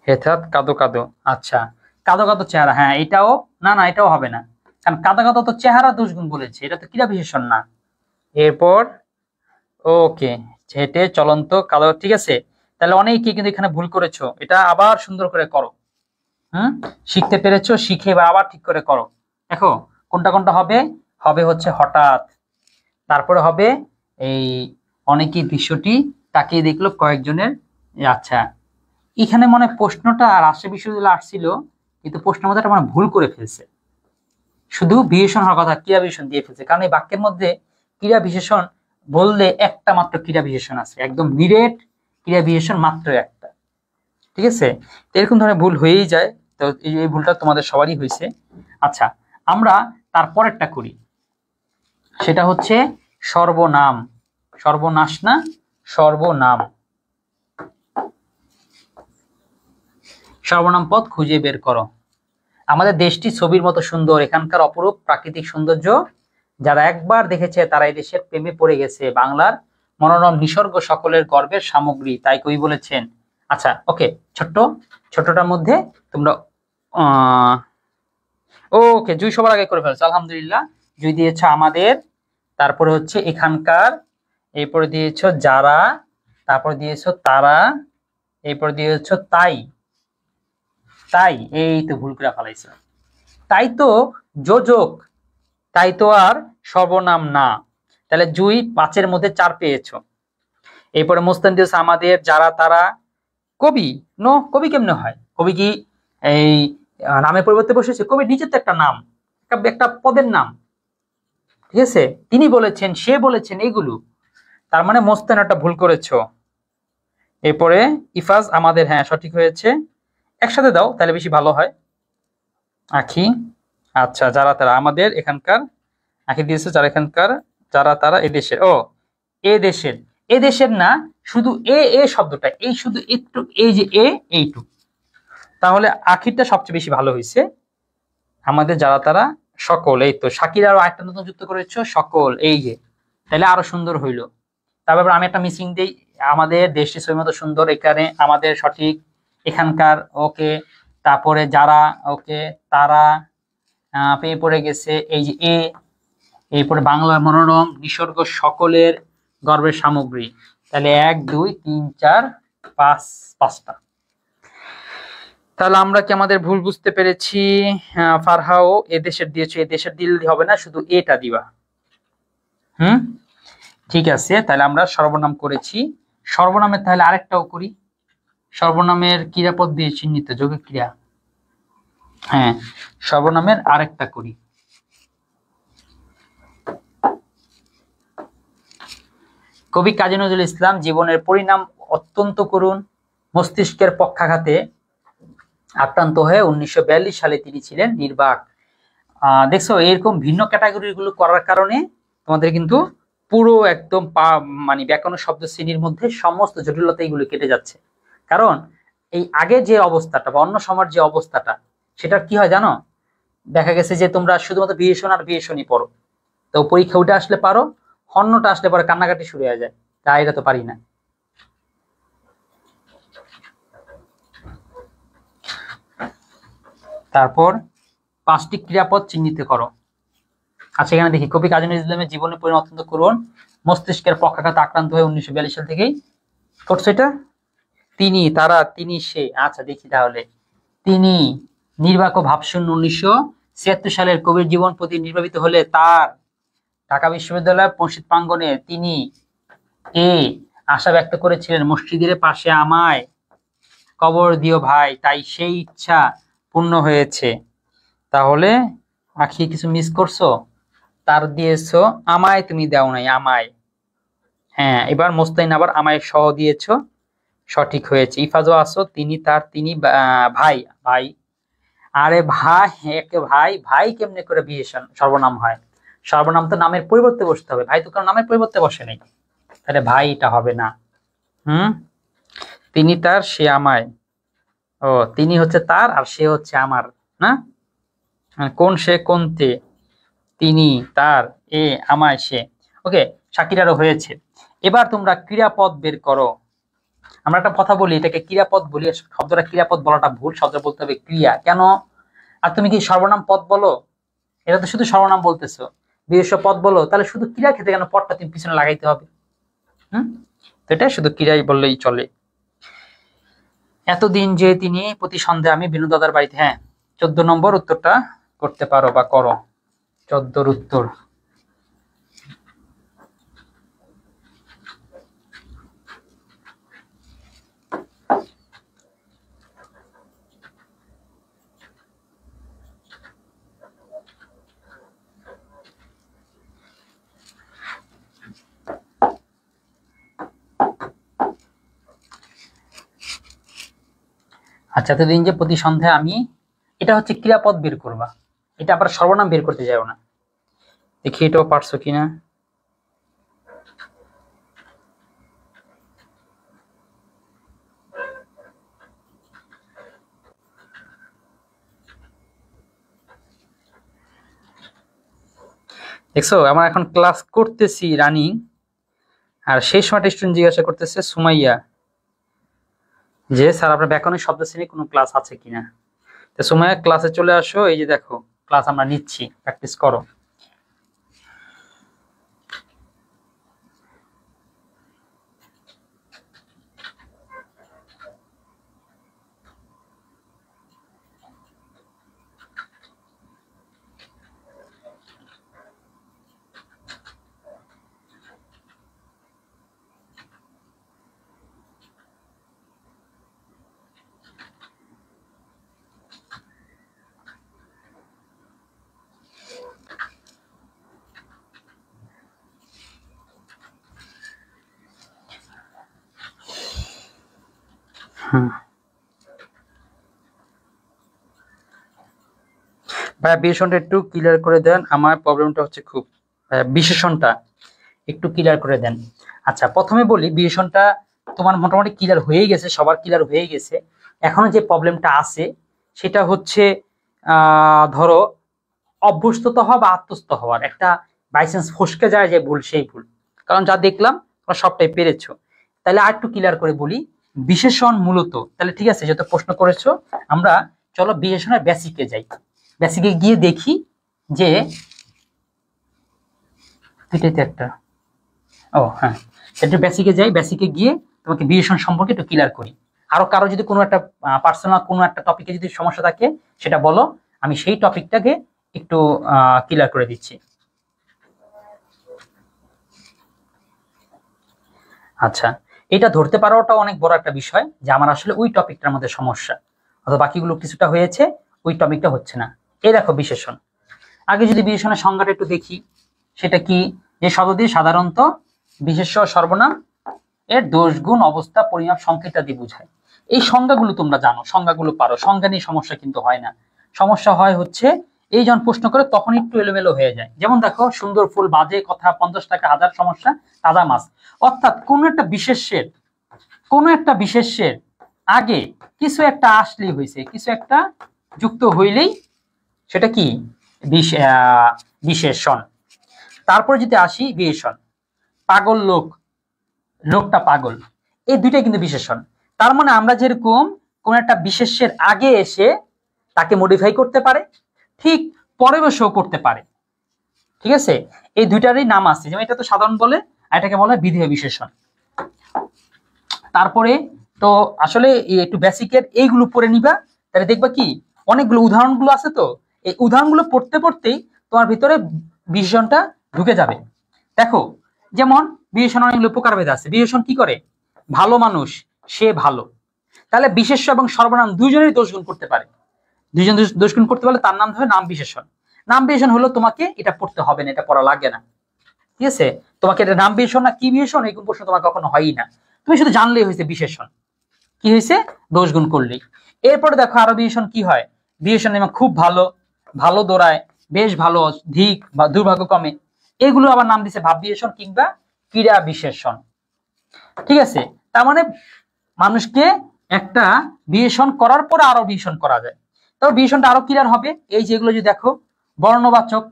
হেথাত কাদো কাদো, আচ্ছা, কাদো কাদো চেহারা, হ্যাঁ এটাও না, না এটাও হবে না, কারণ কাদো কাদো তো চেহারা দোষগুণ বলেছে, এটা তো ক্রিয়া বিশেষণ না। এরপর ওকে, হেঁটে চলন্ত কাদো, ঠিক আছে, তাহলে অনেকেই কিন্তু এখানে ভুল করেছো, এটা আবার সুন্দর করে করো। হুম, শিখতে পেরেছো, শিখে এবার আবার ঠিক করে করো। দেখো কোনটা কোনটা হবে, হবে হচ্ছে হঠাৎ, তারপরে হবে এই অনেকেই দৃশ্যটি তাকিয়ে দেখলো কয়েকজনের। আচ্ছা, এখানে মনে হয় প্রশ্নটা রাজশাহী বিশ্ববিদ্যালয়ে আসছিল, কিন্তু প্রশ্নের মধ্যে একটা মানে ভুল করে ফেলছে, শুধু বিশেষণ হওয়ার কথা ক্রিয়া বিশেষণ দিয়ে ফেলছে, কারণ এই বাক্যের মধ্যে ক্রিয়া বিশেষণ বললে একটা মাত্র ক্রিয়া বিশেষণ আছে, একদম নিরেট ক্রিয়া বিশেষণ মাত্র একটা, ঠিক আছে। তো এরকম ধরনের ভুল হয়েই যায়, তো এই ভুলটা তোমাদের সবারই হয়েছে। আচ্ছা, আমরা তারপরেরটা করি, সেটা হচ্ছে সর্বনাম, সর্বনাশ না, সর্বনাম, সর্বনাম পদ খুঁজে বের করো। আমাদের দেশটি ছবির মতো সুন্দর, এখানকার অপরূপ প্রাকৃতিক সৌন্দর্য যারা একবার দেখেছে তারা এই দেশের প্রেমে পড়ে গেছে, বাংলার মনোরম নিসর্গ সকলের গর্বের সামগ্রী, তাই কবি বলেছেন। আচ্ছা ওকে, ছোটটার মধ্যে তোমরা ওকে জুই সবার আগে করে ফেলছো, আলহামদুলিল্লাহ, জুই দিয়েছ আমাদের, তারপরে হচ্ছে এখানকার, এরপরে দিয়েছ যারা, তারপরে দিয়েছ তারা, এরপরে দিয়েছ তাই, তাই এই তো ভুল করে ফেলাইছো, তাই তো যোজক, তাই তো আর সর্বনাম না, তাহলে জুই 5-এর মধ্যে 4 পেয়েছো। এরপরে মুস্তান দিয়েছে আমাদের, যারা তারা, কবি, নো কবি কেমনে হয়, কবি কি এই নামের পরিবর্তে বসেছে, কবি নিজের তো একটা নাম, একটা পদের নাম, ঠিক আছে, তিনি বলেছেন, সে বলেছেন, এগুলো, তার মানে মোস্তান একটা ভুল করেছো। এরপরে ইফাজ আমাদের, হ্যাঁ সঠিক হয়েছে, একসাথে দাও তাহলে বেশি ভালো হয়, আখি, আচ্ছা যারা তারা আমাদের এখানকার, আঁকি দিয়েছে যারা এখানকার, যারা তারা এদেশের। ও এদেশের, এদেশের না, শুধু এ শব্দটা, এই শুধু একটু, এই যে এইটুক, তাহলে আখিরটা সবচেয়ে বেশি ভালো হয়েছে। আমাদের যারা তারা সকল, এই তো শাকির আরো একটা নতুন যুক্ত করেছো সকল, এই যে, তাহলে আরো সুন্দর হইলো। তারপর আমি একটা মিসিং দেই, আমাদের দেশটি ছবির মতো সুন্দর, এখানে আমাদের সঠিক, এখানকার ওকে, তারপরে যারা ওকে, তারা পেয়ে পড়ে গেছে, এই যে এরপরে বাংলা মনোরম, নিসর্গ সকলের গর্বের সামগ্রী। তাহলে 1 2 3 4 5, 5টা। তাহলে আমরা কি আমাদের ভুল বুঝতে পেরেছি? ফারহাও এদেশের দিয়েছো, এদেশের দিলে হবে না, শুধু এটা দিবা। ঠিক আছে, তাহলে আমরা সর্বনাম করেছি। সর্বনামের তাহলে আরেকটাও করি। সর্বনামের ক্রিয়াপদ দিয়ে চিহ্নিত যৌগিক ক্রিয়া। হ্যাঁ, সর্বনামের আরেকটা করি। কবি কাজী নজরুল ইসলাম জীবনের পরিণাম অত্যন্ত করুণ, মস্তিষ্কের পক্ষাঘাতে আক্রান্ত হয়ে 1942 সালে তিনি ছিলেন নির্বাক। দেখছো, এরকম ভিন্ন ক্যাটাগরি গুলো করার কারণে তোমাদের কিন্তু পুরো একদম মানে ব্যাকরণ শব্দ শ্রেণীর মধ্যে সমস্ত জটিলতা এগুলো কেটে যাচ্ছে। কারণ এই আগে যে অবস্থাটা বা অন্য সময়ের যে অবস্থাটা, সেটা কি হয় জানো? দেখা গেছে যে তোমরা শুধুমাত্র বিশেষণ আর বিশেষণই পড়ো, তো পরীক্ষা উঠে আসলে পারো, অন্যটা আসলে পরে কান্নাকাটি শুরু হয়ে যায়, তাই এটা তো পারি না। তারপর 5টি ক্রিয়াপদ চিহ্নিত করো। আচ্ছা, এখানে দেখি, কবি কাজী নজরুল ইসলামের জীবনের পরিণাম অত্যন্ত করুণ, মস্তিষ্কের পক্ষাঘাতে আক্রান্ত হয়ে 1942 সাল থেকেই করছে এটা। তিনি, তারা, তিনি, সে। আচ্ছা দেখি তাহলে, তিনি নির্বাক ও ভাবশূন্য 1976 সালের কবির জীবন প্রতি নির্বাপিত হলে তার ঢাকা বিশ্ববিদ্যালয়ের মসজিদ প্রাঙ্গণে তিনি আশা ব্যক্ত করেছিলেন, মসজিদের পাশে আমায় কবর দিও ভাই, তাই সেই ইচ্ছা পূর্ণ হয়েছে। তাহলে আখি কিছু মিস করছো, তার দিয়েছো, আমায় তুমি দাও নাই, আমায়। হ্যাঁ, এবার মোস্তাইন আবার আমায় সহ দিয়েছো, সঠিক হয়েছে। ইফাজও আসো, তিনি, তার, তিনি, ভাই, ভাই। আরে ভাই, একে ভাই, ভাই কেমনে করে বিশেষণ সর্বনাম হয়? সর্বনাম তো নামের পরিবর্তে বসতে হবে, ভাই তো কারণ নামের পরিবর্তে বসে নেই, তাহলে ভাই এটা হবে না। তিনি, তার, সে, আমায়। ও, তিনি হচ্ছে তার আর সে হচ্ছে আমার, না? কোন সে, কোনতে, তিনি, তার, আমায়, সে। ওকে, শাকিরারও হয়েছে। এবার তোমরা ক্রিয়াপদ বের করো। আমরা একটা কথা বলি, এটাকে ক্রিয়াপদ বলি, শব্দটা ক্রিয়াপদ বলাটা ভুল, শব্দ বলতে হবে ক্রিয়া। কেন? আর তুমি কি সর্বনাম পদ বলো? এটা তো শুধু সর্বনাম বলতেছো। বিশেষ্য পদ বলো, তাহলে শুধু ক্রিয়া ক্ষেত্রে কেন পদটা তুমি পিছনে লাগাইতে হবে? তো এটা শুধু ক্রিয়াই বললেই চলে। এতদিন যে তিনি প্রতি সন্ধ্যায় আমি বিনু দাদার বাড়িতে। হ্যাঁ, 14 নম্বর উত্তরটা করতে পারো বা করো, 14 উত্তর। আচ্ছা, এতদিন যে প্রতি সন্ধ্যায় আমি, এটা হচ্ছে ক্রিয়াপদ বের করবা, এটা আবার সর্বনাম বের করতে যাও না। দেখি এটাও পারছো কিনা। দেখছো, আমার এখন ক্লাস করতেছি রানিং, আর সেই সময় স্টুডেন্ট জিজ্ঞাসা করতেছে সুমাইয়া যে স্যার আপনার ব্যাকরণের শব্দ শ্রেণী কোনো ক্লাস আছে কিনা। তো সুমাইয়া ক্লাসে চলে আসো, এই যে দেখো ক্লাস আমরা নিচ্ছি, প্র্যাকটিস করো। ভাইয়া বিশেষণটা একটু ক্লিয়ার করে দেন, আমার প্রবলেমটা হচ্ছে খুব। বিশেষণটা একটু ক্লিয়ার করে দেন। আচ্ছা, প্রথমে বলি বিশেষণটা তোমার মোটামুটি ক্লিয়ার হয়ে গেছে, সবার ক্লিয়ার হয়ে গেছে। এখনো যে প্রবলেমটা আছে সেটা হচ্ছে ধরো অভ্যস্তত হওয়া বা আত্মস্থ হওয়ার একটা বাইচান্স ফসকে যায় যে ভুল, সেই ভুল। কারণ যা দেখলাম তোমরা সবটাই পেরেছো। তাহলে আর একটু ক্লিয়ার করে বলি বিশেষণ মূলত, তাহলে ঠিক আছে যত প্রশ্ন করেছো আমরা চলো বিশেষণের বেসিকে যাই। বেসিকে গিয়ে দেখি যে দুইটাইতে একটা, ও হ্যাঁ, একটু বেসিকে যাই। বেসিকে গিয়ে তোমাকে বিশেষণ সম্পর্কে একটু ক্লিয়ার করি। আরো কারো যদি কোনো একটা পার্সোনাল কোনো একটা টপিকে যদি সমস্যা থাকে সেটা বলো, আমি সেই টপিকটাকে একটু ক্লিয়ার করে দিচ্ছি। আচ্ছা, এটা ধরতে পারাটা অনেক বড় একটা বিষয় যে আমার আসলে ওই টপিকটার মধ্যে সমস্যা, অথবা বাকিগুলো কিছুটা হয়েছে, ওই টপিকটা হচ্ছে না। এই দেখো বিশেষণ। আগে যদি বিশেষণের সংজ্ঞাটা একটু দেখি, সেটা কি, যে শব্দ দিয়ে সাধারণত বিশেষ্য সর্বনাম এর দোষ গুণ অবস্থা পরিমাপ সংখ্যা ইত্যাদি বোঝায়। এই সংজ্ঞাগুলো তোমরা জানো, সংজ্ঞাগুলো পারো, সংজ্ঞা নিয়ে সমস্যা কিন্তু হয় না। সমস্যা হয় হচ্ছে এই যখন প্রশ্ন করে তখন একটু এলোমেলো হয়ে যায়। যেমন দেখো, সুন্দর ফুল, বাজে কথা, 50 টাকা, হাজার সমস্যা, তাজা মাছ। অর্থাৎ কোন একটা বিশেষ্যের আগে কিছু একটা আসলেই হয়েছে, কিছু একটা যুক্ত হইলেই সেটা কি বিশেষণ। তারপরে যদি আসি বিশেষণ, পাগল লোক, লোকটা পাগল, এই দুইটাই কিন্তু বিশেষণ। তার মানে আমরা যেরকম কোন একটা বিশেষ্যের আগে এসে তাকে মডিফাই করতে পারে, ঠিক পরে বসেও করতে পারে। ঠিক আছে, এই দুইটারই নাম আছে, যেমন এটা তো সাধারণ বলে, আর এটাকে বলা হয় বিধেয় বিশেষণ। তারপরে তো আসলে একটু বেসিকের এইগুলো পড়ে নিবা, তাহলে দেখবা কি অনেকগুলো উদাহরণগুলো আছে, তো এই উদাহরণগুলো পড়তে পড়তেই তোমার ভিতরে বিশেষণটা ঢুকে যাবে। দেখো, যেমন বিশেষণ অনেকগুলো প্রকারভেদ আছে। বিশেষণ কি করে, ভালো মানুষ, সে ভালো, তাহলে বিশেষ্য এবং সর্বনাম দুইজনেরই দোষগুণ করতে পারে। দুইজন দোষগুণ করতে পারলে তার নাম হবে নাম বিশেষণ। নাম বিশেষণ হলো তোমাকে এটা পড়তে হবে না, এটা পড়া লাগে না। ঠিক আছে, তোমাকে এটা নাম বিশেষণ না কি বিশেষণ এরকম প্রশ্ন তোমার কখনো হয়ই না, তুমি শুধু জানলেই হয়েছে বিশেষণ কি হয়েছে, দোষ গুণ করলেই। এরপরে দেখো আরো বিশেষণ কি হয়, বিশেষণ যেমন খুব ভালো, ভালো দৌড়ায়, বেশ ভালো, ধিক বা দুর্ভাগ্য কমে, এগুলো আবার নাম দিছে ভাব বিশেষণ কিংবা ক্রীড়া বিশেষণ। ঠিক আছে, তার মানে মানুষকে একটা বিশেষণ করার পরে আরো বিশেষণ করা যায়। তবে বিশেষণটা আরো ক্লিয়ার হবে এই যেগুলো যদি দেখো, বর্ণবাচক,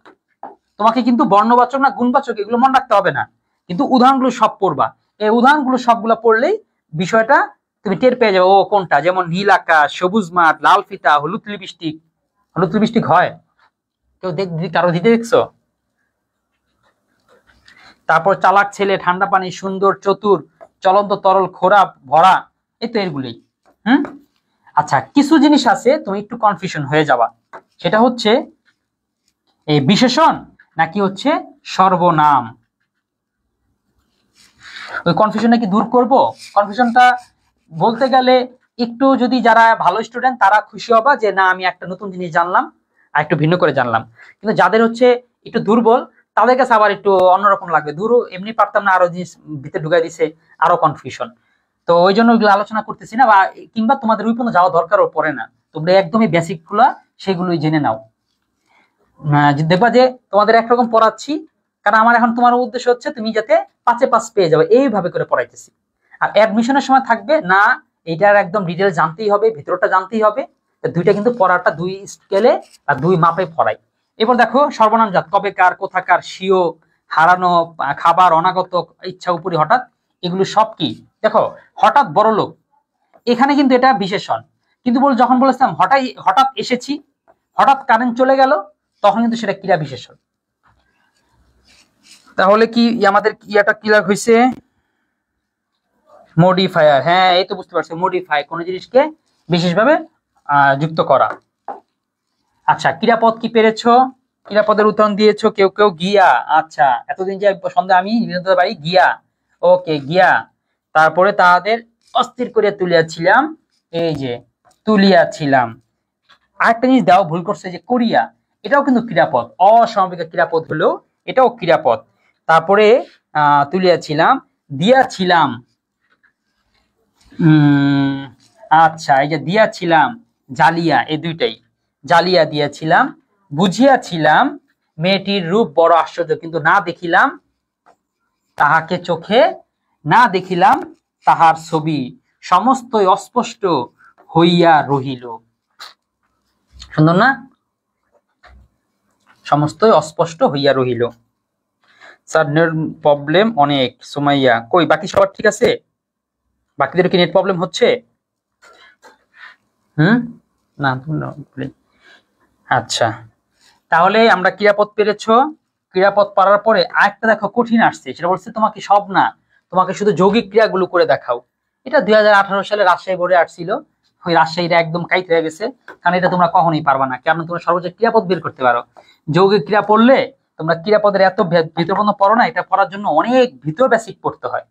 তোমাকে কিন্তু বর্ণবাচক না গুণবাচক এগুলো মনে রাখতে হবে না, কিন্তু উদাহরণগুলো সব পড়বা। এই উদাহরণগুলো সবগুলো পড়লেই বিষয়টা তুমি টের পেয়ে যাবে ও কোনটা। যেমন নীল আকাশ, সবুজ মাঠ, লাল ফিতা, হলুদ লিপস্টিক। হলুদ লিপস্টিক হয় কেউ কারো দিতে দেখছো? তারপর চালাক ছেলে, ঠান্ডা পানি, সুন্দর, চতুর, চলন্ত তরল, খোরা ভরা, এই তো এগুলোই। আচ্ছা, কিছু জিনিস আছে তুমি একটু কনফিউশন হয়ে যাবা, সেটা হচ্ছে এই বিশেষণ নাকি হচ্ছে সর্বনাম। ওই কনফিউশনটা কি দূর করব? কনফিউশনটা বলতে গেলে একটু যদি যারা ভালো স্টুডেন্ট তারা খুশি হবা যে না আমি একটা নতুন জিনিস জানলাম আর একটু ভিন্ন করে জানলাম, কিন্তু যাদের হচ্ছে একটু দুর্বল তাদের কাছে আবার একটু অন্যরকম লাগবে, দূর এমনি পারতাম না, আরো জিনিস ভিতরে ঢুকাই দিছে, আরো কনফিউশন। তো ওই জন্য ওইগুলো আলোচনা করতেছি না, বা কিংবা তোমাদের ওই পর্যন্ত যাওয়া দরকারও পড়ে না, তোমরা একদমই বেসিক গুলা সেগুলোই জেনে নাও। দেখবা যে তোমাদের একরকম পড়াচ্ছি, কারণ আমার এখন তোমার উদ্দেশ্য হচ্ছে তুমি যাতে 5-এ 5 পেয়ে যাবে, এইভাবে করে পড়াইতেছি। আর অ্যাডমিশনের সময় থাকবে না এইটার একদম ডিটেল জানতেই হবে, ভিতরটা জানতেই হবে। দুইটা কিন্তু পড়াটা দুই স্কেলে আর দুই মাপে পড়াই। এবার দেখো সর্বনাম জাত, কবেকার, কোথাকার, স্বীয়, হারানো, খাবার, অনাগত, ইচ্ছা, উপরি, হঠাৎ, এগুলো সব কি দেখো। হঠাৎ বড় লোক, এখানে কিন্তু এটা বিশেষণ, কিন্তু যখন বলেছিলাম হঠাৎ এসেছি, হঠাৎ কারেন্ট চলে গেল, তখন কিন্তু সেটা ক্রিয়া বিশেষণ। তাহলে কি আমাদের ইয়াটা ক্লিয়ার হয়েছে? মডিফায়ার, হ্যাঁ এই তো বুঝতে পারছো, মডিফাই কোন জিনিসকে বিশেষভাবে যুক্ত করা। আচ্ছা, ক্রিয়াপদ কি পেরেছো? ক্রিয়াপদের উদাহরণ দিয়েছো কেউ কেউ, গিয়া। আচ্ছা, এতদিন যে সন্ধ্যা আমি বাড়ি গিয়া, ওকে গিয়া। তারপরে তাদের অস্থির করে তুলিয়াছিলাম, এই যে তুলিয়াছিলাম। আরেকটা জিনিস দাও ভুল করছে, যে করিয়া, এটাও কিন্তু ক্রিয়াপদ, অসমাপিক ক্রিয়াপদ হলেও এটাও ক্রিয়াপদ। তারপরে তুলিয়াছিলাম, দিয়াছিলাম, আচ্ছা এই যে দিয়াছিলাম, জালিয়া, এই দুইটাই, জালিয়া দিয়াছিলাম, বুঝিয়াছিলাম, মেয়েটির রূপ বড় আশ্চর্য, কিন্তু না দেখিলাম তাহাকে চোখে, না দেখিলাম তাহার ছবি, সমস্তই অস্পষ্ট হইয়া রহিল। সুন্দর না? সমস্তই অস্পষ্ট হইয়া রহিল। স্যার নেট প্রবলেম অনেক। সুমাইয়া কই, বাকি সবার ঠিক আছে? বাকিদের কি নেট প্রবলেম হচ্ছে? না, আচ্ছা, তাহলে আমরা ক্রিয়াপদ পেরেছো। ক্রিয়াপদ পারার পরে আরেকটা দেখো কঠিন আসছে, সেটা বলছে তোমাকে সব না, তোমাকে শুধু যৌগিক ক্রিয়াগুলো করে দেখাও। এটা 2018 সালে রাজশাহী বোর্ডে আসছিল, ওই রাজশাহীটা একদম কাইট হয়ে গেছে, কারণ এটা তোমরা কখনোই পারবা না, কারণ তোমরা সর্বোচ্চ ক্রিয়াপদ বের করতে পারো। যৌগিক ক্রিয়া পড়লে তোমরা ক্রিয়াপদের এত ভিতরবন্ধ পড়ো না, এটা পড়ার জন্য অনেক ভিতর বেসিক পড়তে হয়,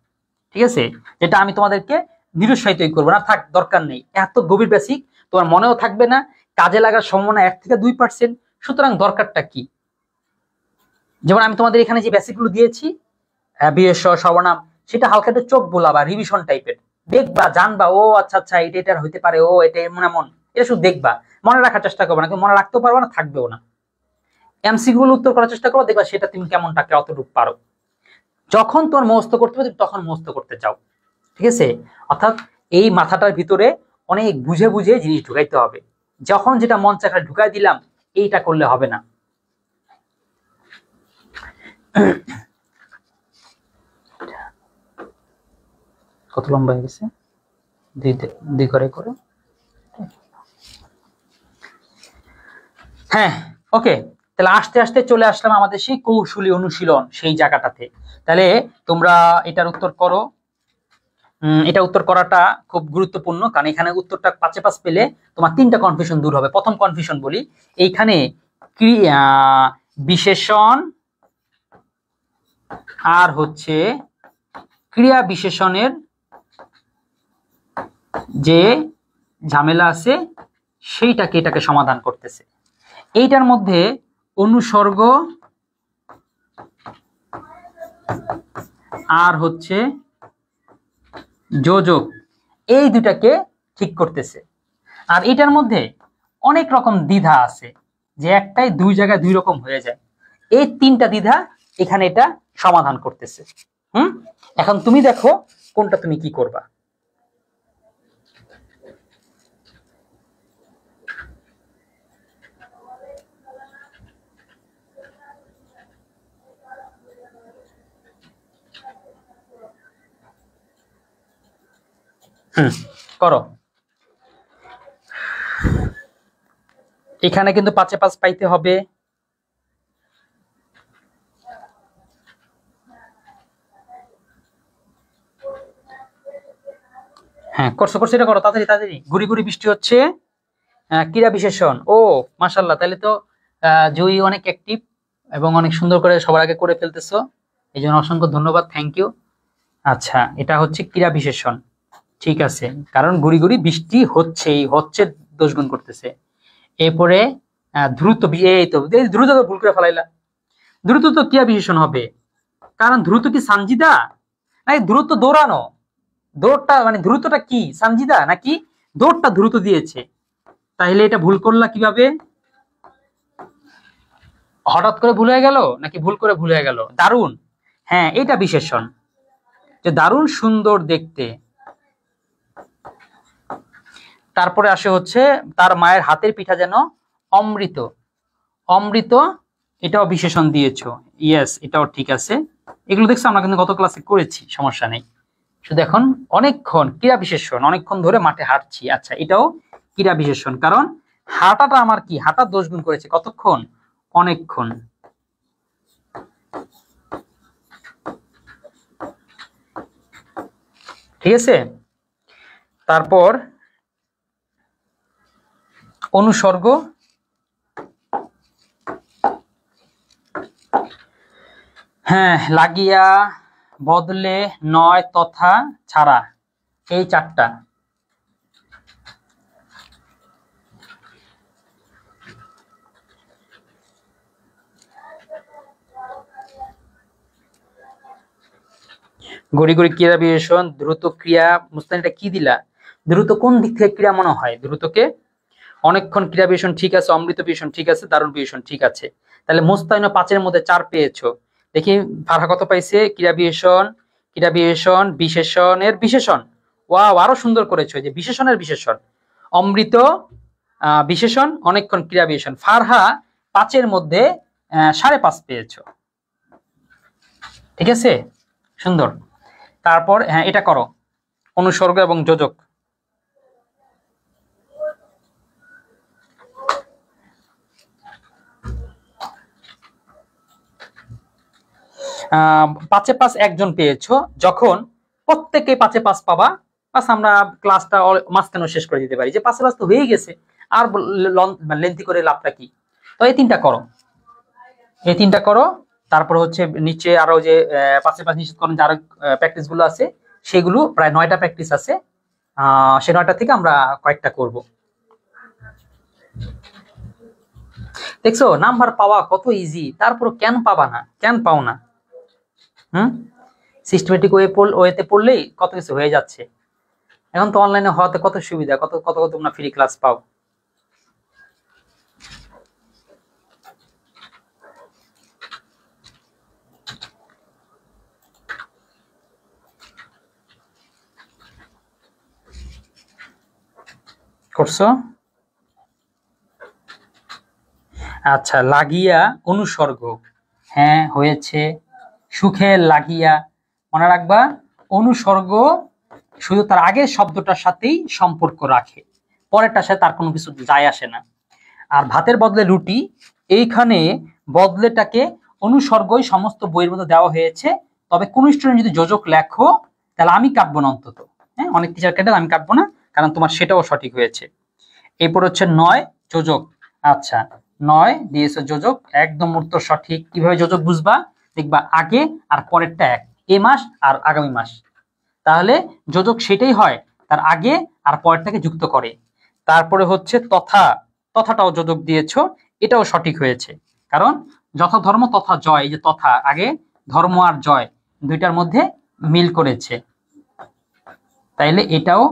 ঠিক আছে? যেটা আমি তোমাদেরকে নিরুৎসাহিতই করবো না, থাক, দরকার নেই, এত গভীর বেসিক তোমার মনেও থাকবে না, কাজে লাগার সম্ভাবনা 1 থেকে 2%। সুতরাং দরকারটা কি? যেমন আমি তোমাদের এখানে যে বেসিকগুলো দিয়েছি, বিশেষ্য, সর্বনাম, সেটা হালকা একটু চোখ বোলাবা, রিভিশন টাইপের, দেখবা, জানবা, ও আচ্ছা আচ্ছা এটা এটা হইতে পারে, ও এটা এমন এমন, এটা শুধু দেখবা, মনে রাখার চেষ্টা করবে না, মনে রাখতেও পারবে না, থাকবেও না। এমসিকিউ গুলো উত্তর করার চেষ্টা করো, দেখবা সেটা তুমি কেমনটাকে অতটুকু পারো। যখন তোমার মুখস্থ করতে হবে তখন মুখস্থ করতে চাও, ঠিক আছে? অর্থাৎ এই মাথাটার ভিতরে অনেক বুঝে বুঝে জিনিস ঢুকাইতে হবে, যখন যেটা মন চায় ঢুকাই দিলাম, এইটা করলে হবে না। কত লম্বা হয়ে গেছে, দুই করে করো। হ্যাঁ, ওকে, তাহলে আস্তে আস্তে চলে আসলাম আমাদের সেই কৌশলী অনুশীলন সেই জায়গাটাতে। তাহলে তোমরা এটার উত্তর করো। এটা উত্তর করাটা খুব গুরুত্বপূর্ণ, কারণ এখানে উত্তরটা 5-5 পেলে তোমার 3টা কনফিউশন দূর হবে। প্রথম কনফিউশন বলি, এইখানে ক্রিয়া বিশেষণ আর হচ্ছে ক্রিয়া বিশেষণের যে ঝামেলা আছে সেইটাকে এটাকে সমাধান করতেছে। এইটার মধ্যে অনুসর্গ আর হচ্ছে যোজক, এই দুটাকে ঠিক করতেছে। আর এটার মধ্যে অনেক রকম দ্বিধা আছে, যে একটাই 2 জায়গায় 2 রকম হয়ে যায়, এই 3টা দ্বিধা এখানে এটা সমাধান করতেছে। এখন তুমি দেখো কোনটা তুমি কি করবা। করো। এখানে কিন্তু 5-5 পাইতে হবে। হ্যাঁ, করছো, এটা করো তাড়াতাড়ি তাড়াতাড়ি। গুড়ি গুড়ি বৃষ্টি হচ্ছে। ক্রীড়া বিশেষণ, ও মাশাআল্লাহ, তাহলে তো জয়ী অনেক অ্যাক্টিভ এবং অনেক সুন্দর করে সবার আগে করে ফেলতেছো, এই জন্য অসংখ্য ধন্যবাদ, থ্যাংক ইউ। আচ্ছা, এটা হচ্ছে ক্রীড়া বিশেষণ, ঠিক আছে, কারণ গুড়ি গুড়ি বৃষ্টি হচ্ছে দোষ গুণ করতেছে। এরপরে দ্রুত, এই তো দ্রুত তো ভুল করে ফেলাইলা, দ্রুত তো ক্রিয়া বিশেষণ হবে, কারণ দ্রুত কি সানজিদা নাকি দ্রুত দৌড়ানো? দৌড়টা মানে দ্রুতটা কি সানজিদা নাকি দৌড়টা দ্রুত দিয়েছে? তাহলে এটা ভুল করলা কিভাবে? হঠাৎ করে ভুল হয়ে গেল নাকি ভুল করে ভুল হয়ে গেল? দারুণ, হ্যাঁ, এটা বিশেষণ, যে দারুণ সুন্দর দেখতে। তারপরে আসে হচ্ছে তার মায়ের হাতের পিঠা যেন অমৃত, অমৃত, এটাও বিশেষণ দিয়েছো, ইয়েস, এটাও ঠিক আছে। এগুলো দেখছো আমরা কিন্তু গত ক্লাসে করেছি, সমস্যা নেই। শুধু এখন অনেকক্ষণ ক্রীড়া বিশেষণ, অনেকক্ষণ ধরে মাঠে হাঁটছি, আচ্ছা, এটাও ক্রীড়া বিশেষণ, কারণ হাঁটাটা আমার কি, হাঁটার দোষ গুণ করেছে কতক্ষণ, অনেকক্ষণ। ঠিক আছে, তারপর অনুসর্গ, হ্যাঁ, লাগিয়া, বদলে, নয়, তথা, ছাড়া, এই 4টা। গড়ি গড়ি ক্রিয়া বিশেষণ, দ্রুত ক্রিয়া, মুস্তান এটা কি দিলা? দ্রুত কোন দিক থেকে ক্রিয়া মনে হয়? দ্রুতকে অনেকক্ষণ ক্রিয়া বিশেষণ ঠিক আছে, অমৃত বিশেষণ ঠিক আছে, দারুণ বিশেষণ ঠিক আছে। তাহলে মুস্তাইন 5-এর মধ্যে 4 পেয়েছো। দেখি ফারহা কত পাইছে। ক্রিয়া বিশেষণ বিশেষণের বিশেষণ। ওয়াও, আরো সুন্দর করেছো, যে বিশেষণের বিশেষণ। অমৃত বিশেষণ, অনেকক্ষণ ক্রিয়া বিশেষণ। ফারহা 5-এর মধ্যে 5.5 পেয়েছো। ঠিক আছে, সুন্দর। তারপর হ্যাঁ, এটা করো, অনুসর্গ এবং যোজক। পাঁচে পাঁচ একজন পেয়েছো, যখন প্রত্যেকে 5-5 পাবা, বাস আমরা ক্লাসটা মাঝখানে শেষ করে দিতে পারি, যে 5-5 তো হয়ে গেছে, আর লেন্থি করে লাভটা কি। তো এই তিনটা করো। তারপর হচ্ছে নিচে আরো যে 5-5 নিশ্চিতকরণ যে আরো প্র্যাকটিস গুলো আছে, সেগুলো প্রায় 9টা প্র্যাকটিস আছে। সে 9টা থেকে আমরা কয়েকটা করব। দেখছো নাম্বার পাওয়া কত ইজি, তারপর কেন পাও না? সিস্টেমেটিক ওয়েতে পড়লেই কত কিছু হয়ে যাচ্ছে। এখন তো অনলাইনে হওয়াতে কত সুবিধা, কত কত তোমরা ফ্রি ক্লাস পাও। করছো? আচ্ছা, লাগিয়া অনুসর্গ, হ্যাঁ হয়েছে। সুখের লাগিয়া, মনে রাখবা অনুসর্গ শুধু তার আগের শব্দটার সাথেই সম্পর্ক রাখে, পরেরটার সাথে তার কোনো কিছু যায় আসে না। আর ভাতের বদলে রুটি, এইখানে বদলেটাকে অনুসর্গই সমস্ত বইয়ের মধ্যে দেওয়া হয়েছে। তবে কোন স্টুডেন্ট যদি যোজক লেখো, তাহলে আমি কাটবো না অন্তত। হ্যাঁ, অনেক টিচার কেটে, আমি কাটবো না, কারণ তোমার সেটাও সঠিক হয়েছে। এরপর হচ্ছে 9 যোজক। আচ্ছা, 9 দিয়েছে যোজক, একদম উত্তর সঠিক। কিভাবে যোজক বুঝবা? দেখবা আগে আর পরেরটা এক, এ মাস আর আগামী মাস, তাহলে যোজক সেটাই হয়, তার আগে আর পরেরটাকে যুক্ত করে। তারপরে হচ্ছে তথাটাও যোজক দিয়েছো, এটাও সঠিক হয়েছে, কারণ যথা ধর্ম তথা জয়, এই যে তথা আগে ধর্ম আর জয় দুইটার মধ্যে মিল করেছে, তাইলে এটাও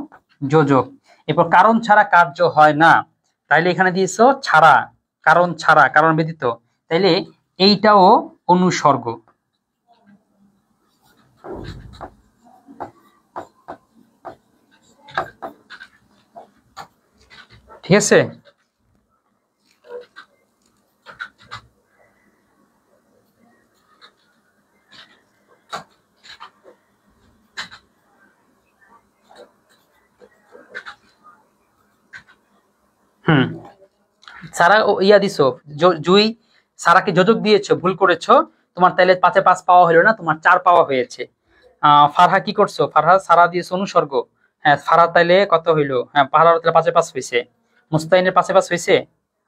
যোজক। এরপর কারণ ছাড়া কার্য হয় না, তাইলে এখানে দিয়েছো ছাড়া, কারণ ব্যতীত, তাইলে এইটাও অনুসর্গ। ঠিক আছে? সারা ইয়া দিছো, জুই সারাকে যোজক দিয়েছো, ভুল করেছো। তোমার তাইলে 5-5 পাওয়া হলো না, তোমার 4 পাওয়া হয়েছে। ফারহা কি করছো? ফারহা সারা দিয়েছো অনুসর্গ। হ্যাঁ, ফারহা তাইলে কত হইলো? হ্যাঁ, ফারহার তাহলে 5-5 হয়েছে। মুস্তাইনের 5-5 হয়েছে।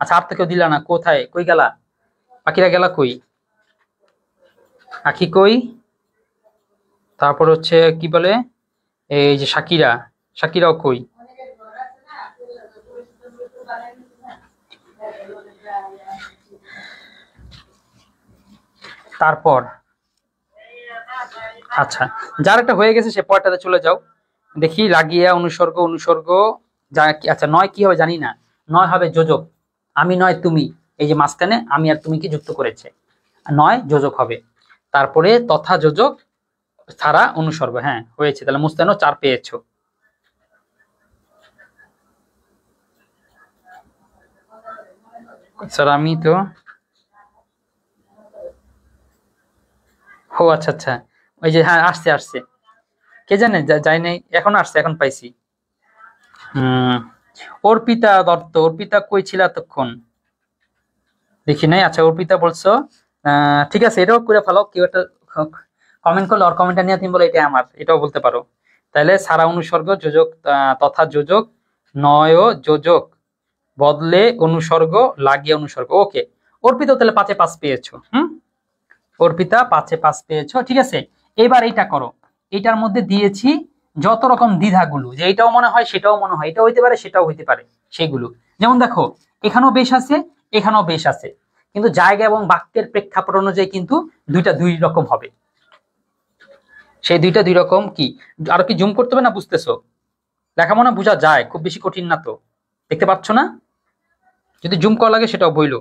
আচ্ছা, আর তো কেউ দিলা না, কোথায় কই গেলা? বাকিরা গেলা কই? আখি কই? তারপর হচ্ছে কি বলে, এই যে সাকিরাও কই? তারপর আচ্ছা, যার একটা হয়ে গেছে সে পরেরটাতে চলে যাও। দেখি লাগিয়া অনুসর্গ যা আচ্ছা, 9 কি হবে জানি না। 9 হবে যোজক, আমি নয় তুমি, এই যে মাঝখানে আমি আর তুমি কি যুক্ত করেছে, 9 যোজক হবে। তারপরে তথা যোজক, ছাড়া অনুসর্গ, হ্যাঁ হয়েছে। তাহলে মুস্তানো 4 পেয়েছো। স্যার আমি তো, ও আচ্ছা আচ্ছা, ওই যে হ্যাঁ আসছে, কে জানে যাই নাই, এখন আসছে, এখন পাইছি। অর্পিতা দত্ত, অর্পিতা কই ছিল এতক্ষণ? দেখি নাই। আচ্ছা, অর্পিতা বলছো, ঠিক আছে, এটাও করে ফেলো। কেউ একটা কমেন্ট করলে, ওর কমেন্টটা নিয়ে তুমি বলো এটা আমার, এটাও বলতে পারো। তাহলে সারা অনুসর্গ যোজক, তথা যোজক, নয় যোজক, বদলে অনুসর্গ, লাগিয়ে অনুসর্গ। ওকে, অর্পিতা তাহলে 5-5 পেয়েছো। অর্পিতা 5-5 পেয়েছো, ঠিক আছে। এবার এইটা করো, এটার মধ্যে দিয়েছি যত রকম দ্বিধাগুলো, যে এটাও মনে হয় সেটাও মনে হয়, এটা হইতে পারে সেটাও হইতে পারে, সেগুলো। যেমন দেখো, এখানেও বেশ আছে, এখানেও বেশ আছে, কিন্তু জায়গা এবং বাক্যের প্রেক্ষাপট অনুযায়ী কিন্তু দুইটা দুই রকম হবে। সেই দুইটা দুই রকম কি, আরো কি জুম করতে হবে না? বুঝতেছো? লেখাপড়া বোঝা যায়, খুব বেশি কঠিন না তো। দেখতে পাচ্ছ না? যদি জুম করা লাগে সেটাও বইলো।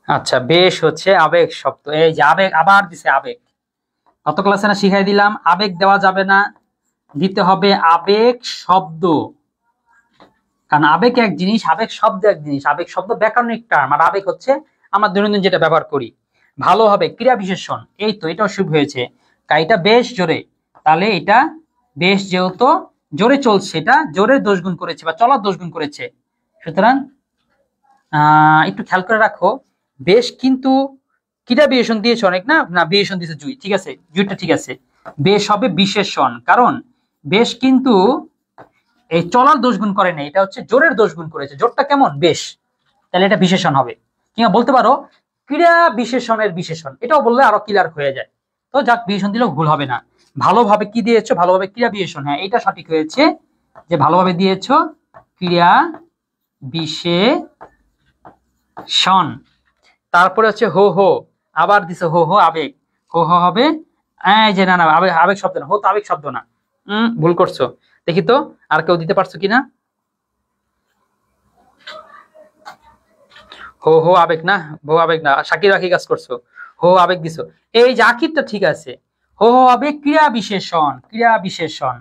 আচ্ছা, বেশ হচ্ছে আবেগ শব্দ। এই যে আবেগ আবার দিছে আবেগ। গত ক্লাসে না শিখাই দিলাম আবেগ দেওয়া যাবে না, দিতে হবে আবেগ শব্দ। কারণ আবেগ এক জিনিস, আবেগ শব্দ এক জিনিস। আবেগ শব্দ ব্যাকরণিক টার্ম, আর আবেগ হচ্ছে আমরা দৈনন্দিন যেটা ব্যবহার করি। ভালো হবে ক্রিয়া বিশেষণ। এই তো এটাও শুভ হয়েছে, এটা বেশ জোরে। তাহলে এটা বেশ যেহেতু জোরে চলছে, এটা জোরে দোষ গুণ করেছে বা চলার দোষ গুণ করেছে। সুতরাং একটু খেয়াল করে রাখো, বেশ কিন্তু কিটা বিশেষণ দিয়েছে অনেক, না না বিশেষণ দিয়েছে জুই, ঠিক আছে, জুইটা ঠিক আছে। বেশ হবে বিশেষণ, কারণ বেশ কিন্তু এই চলার দোষ গুণ করে নেই, এটা হচ্ছে জোরের দোষ গুণ করেছে। জোরটা কেমন? বেশ। তাহলে এটা বিশেষণ হবে। কিংবা বলতে পারো ক্রিয়া বিশেষণের বিশেষণ, এটাও বললে আরো ক্লিয়ার হয়ে যায়। তো যাক, বিশেষণ দিলেও ভুল হবে না। ভালোভাবে কি দিয়েছো? ভালোভাবে ক্রিয়া বিশেষণ। হ্যাঁ, এটা সঠিক হয়েছে যে ভালোভাবে দিয়েছো ক্রিয়া বিশেষণ। তারপরে হচ্ছে হো হো, আবার দিছে হো হো আবেগ। হো হো হবে এই যে, না না আবেগ, আবেগ শব্দ না, হো তো আবেগ শব্দ না। ভুল করছো। দেখি তো আর কেউ দিতে পারছো কিনা। হো হো আবেগ না, হো আবেগ না, শাকির আকি কাজ করছো। হো আবেগ দিছো, এই যে আকিরটা ঠিক আছে। হো হো আবেগ ক্রিয়া বিশেষণ, ক্রিয়া বিশেষণ।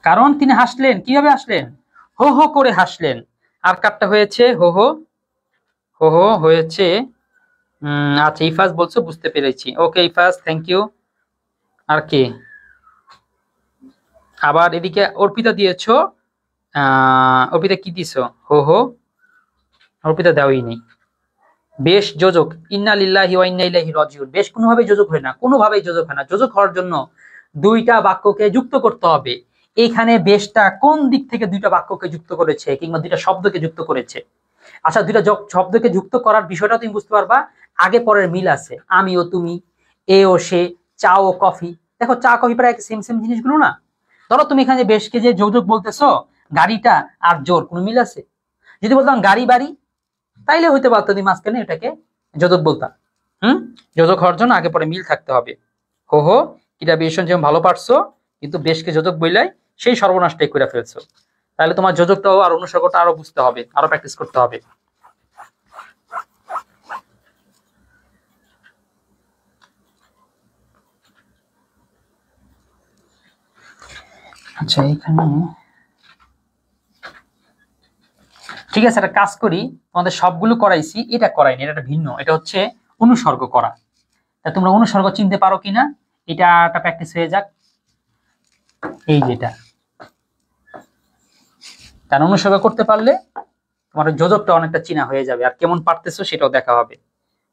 কারণ তিনি হাসলেন, কিভাবে হাসলেন? হো হো করে হাসলেন। আর কাটটা হয়েছে হো হো, হো হো হয়েছে। আচ্ছা, ইফাজ বলছো, বুঝতে পেরেছি। ওকে ইফাজ, থ্যাংক ইউ। আর কে? আবার এদিকে অর্পিতা দিয়েছো। অর্পিতা কি দিছো? হো হো। অর্পিতা দেওয়াই নেই। বেশ যোজক, ইন্না লিল্লাহি ওয়া ইন্না ইলাইহি রাজিউন। বেশ কোনোভাবেই যোজক হয় না, কোনোভাবেই যোজক হয় না। যোজক হওয়ার জন্য দুইটা বাক্যকে যুক্ত করতে হবে। এইখানে বেশটা কোন দিক থেকে দুইটা বাক্যকে যুক্ত করেছে কিংবা দুইটা শব্দকে যুক্ত করেছে? আচ্ছা, দুইটা শব্দকে যুক্ত করার বিষয়টা তুমি বুঝতে পারবা, আগে পরের মিল আছে। আমি ও তুমি, এ ও সে, চা ও কফি। দেখো চা কফি প্রায় সেম সেম জিনিসগুলো না? ধরো তুমি এখানে বেশকে যে যোজক বলতেছো, গাড়িটা আর জোর কোনো মিল আছে? যদি বলতাম গাড়ি বাড়ি, তাইলে হইতে পারতো তুমি মাঝখানে এটাকে যোজক বলতাম। যোজক হওয়ার জন্য আগে পরে মিল থাকতে হবে। হো হো কিটা বিশেষণ যেমন ভালো পারছো, কিন্তু বেশকে যোজক বইলাই সেই সর্বনাশটাই করে ফেলছো। তাহলে তোমার যোজকটাও আর অনুসর্গটা আরো বুঝতে হবে, আরো প্র্যাকটিস করতে হবে। আচ্ছা, এখানে ঠিক আছে, একটা কাজ করি, তোমাদের সবগুলো করাইছি, এটা করাইনি, এটা ভিন্ন, এটা হচ্ছে অনুসর্গ করা। তা তোমরা অনুসর্গ চিনতে পারো কিনা এটা একটা প্র্যাকটিস হয়ে যাক। এই যেটা, কারণ অনুসর্গ করতে পারলে তোমার যোজকটা অনেকটা চিনা হয়ে যাবে, আর কেমন পারতেছো সেটাও দেখা হবে।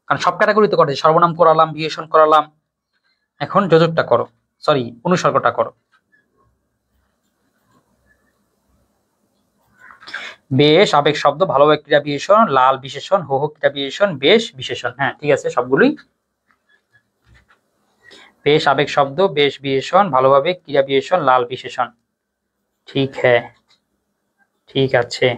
কারণ সব ক্যাটাগরিতে করেছে, সর্বনাম করালাম, বিশেষণ করালাম, এখন যোজকটা করো, সরি অনুসর্গটা করো। বেশ আবেগ শব্দ, ভালোভাবে ক্রিয়া বিশেষণ, লাল বিশেষণ, হো হো ক্রিয়া বিশেষণ, বেশ বিশেষণ। হ্যাঁ ঠিক আছে, সবগুলোই বেশ আবেগ শব্দ, বেশ বিশেষণ, ভালোভাবে ক্রিয়া বিশেষণ, লাল বিশেষণ। ঠিক হ্যাঁ, ঠিক আছে।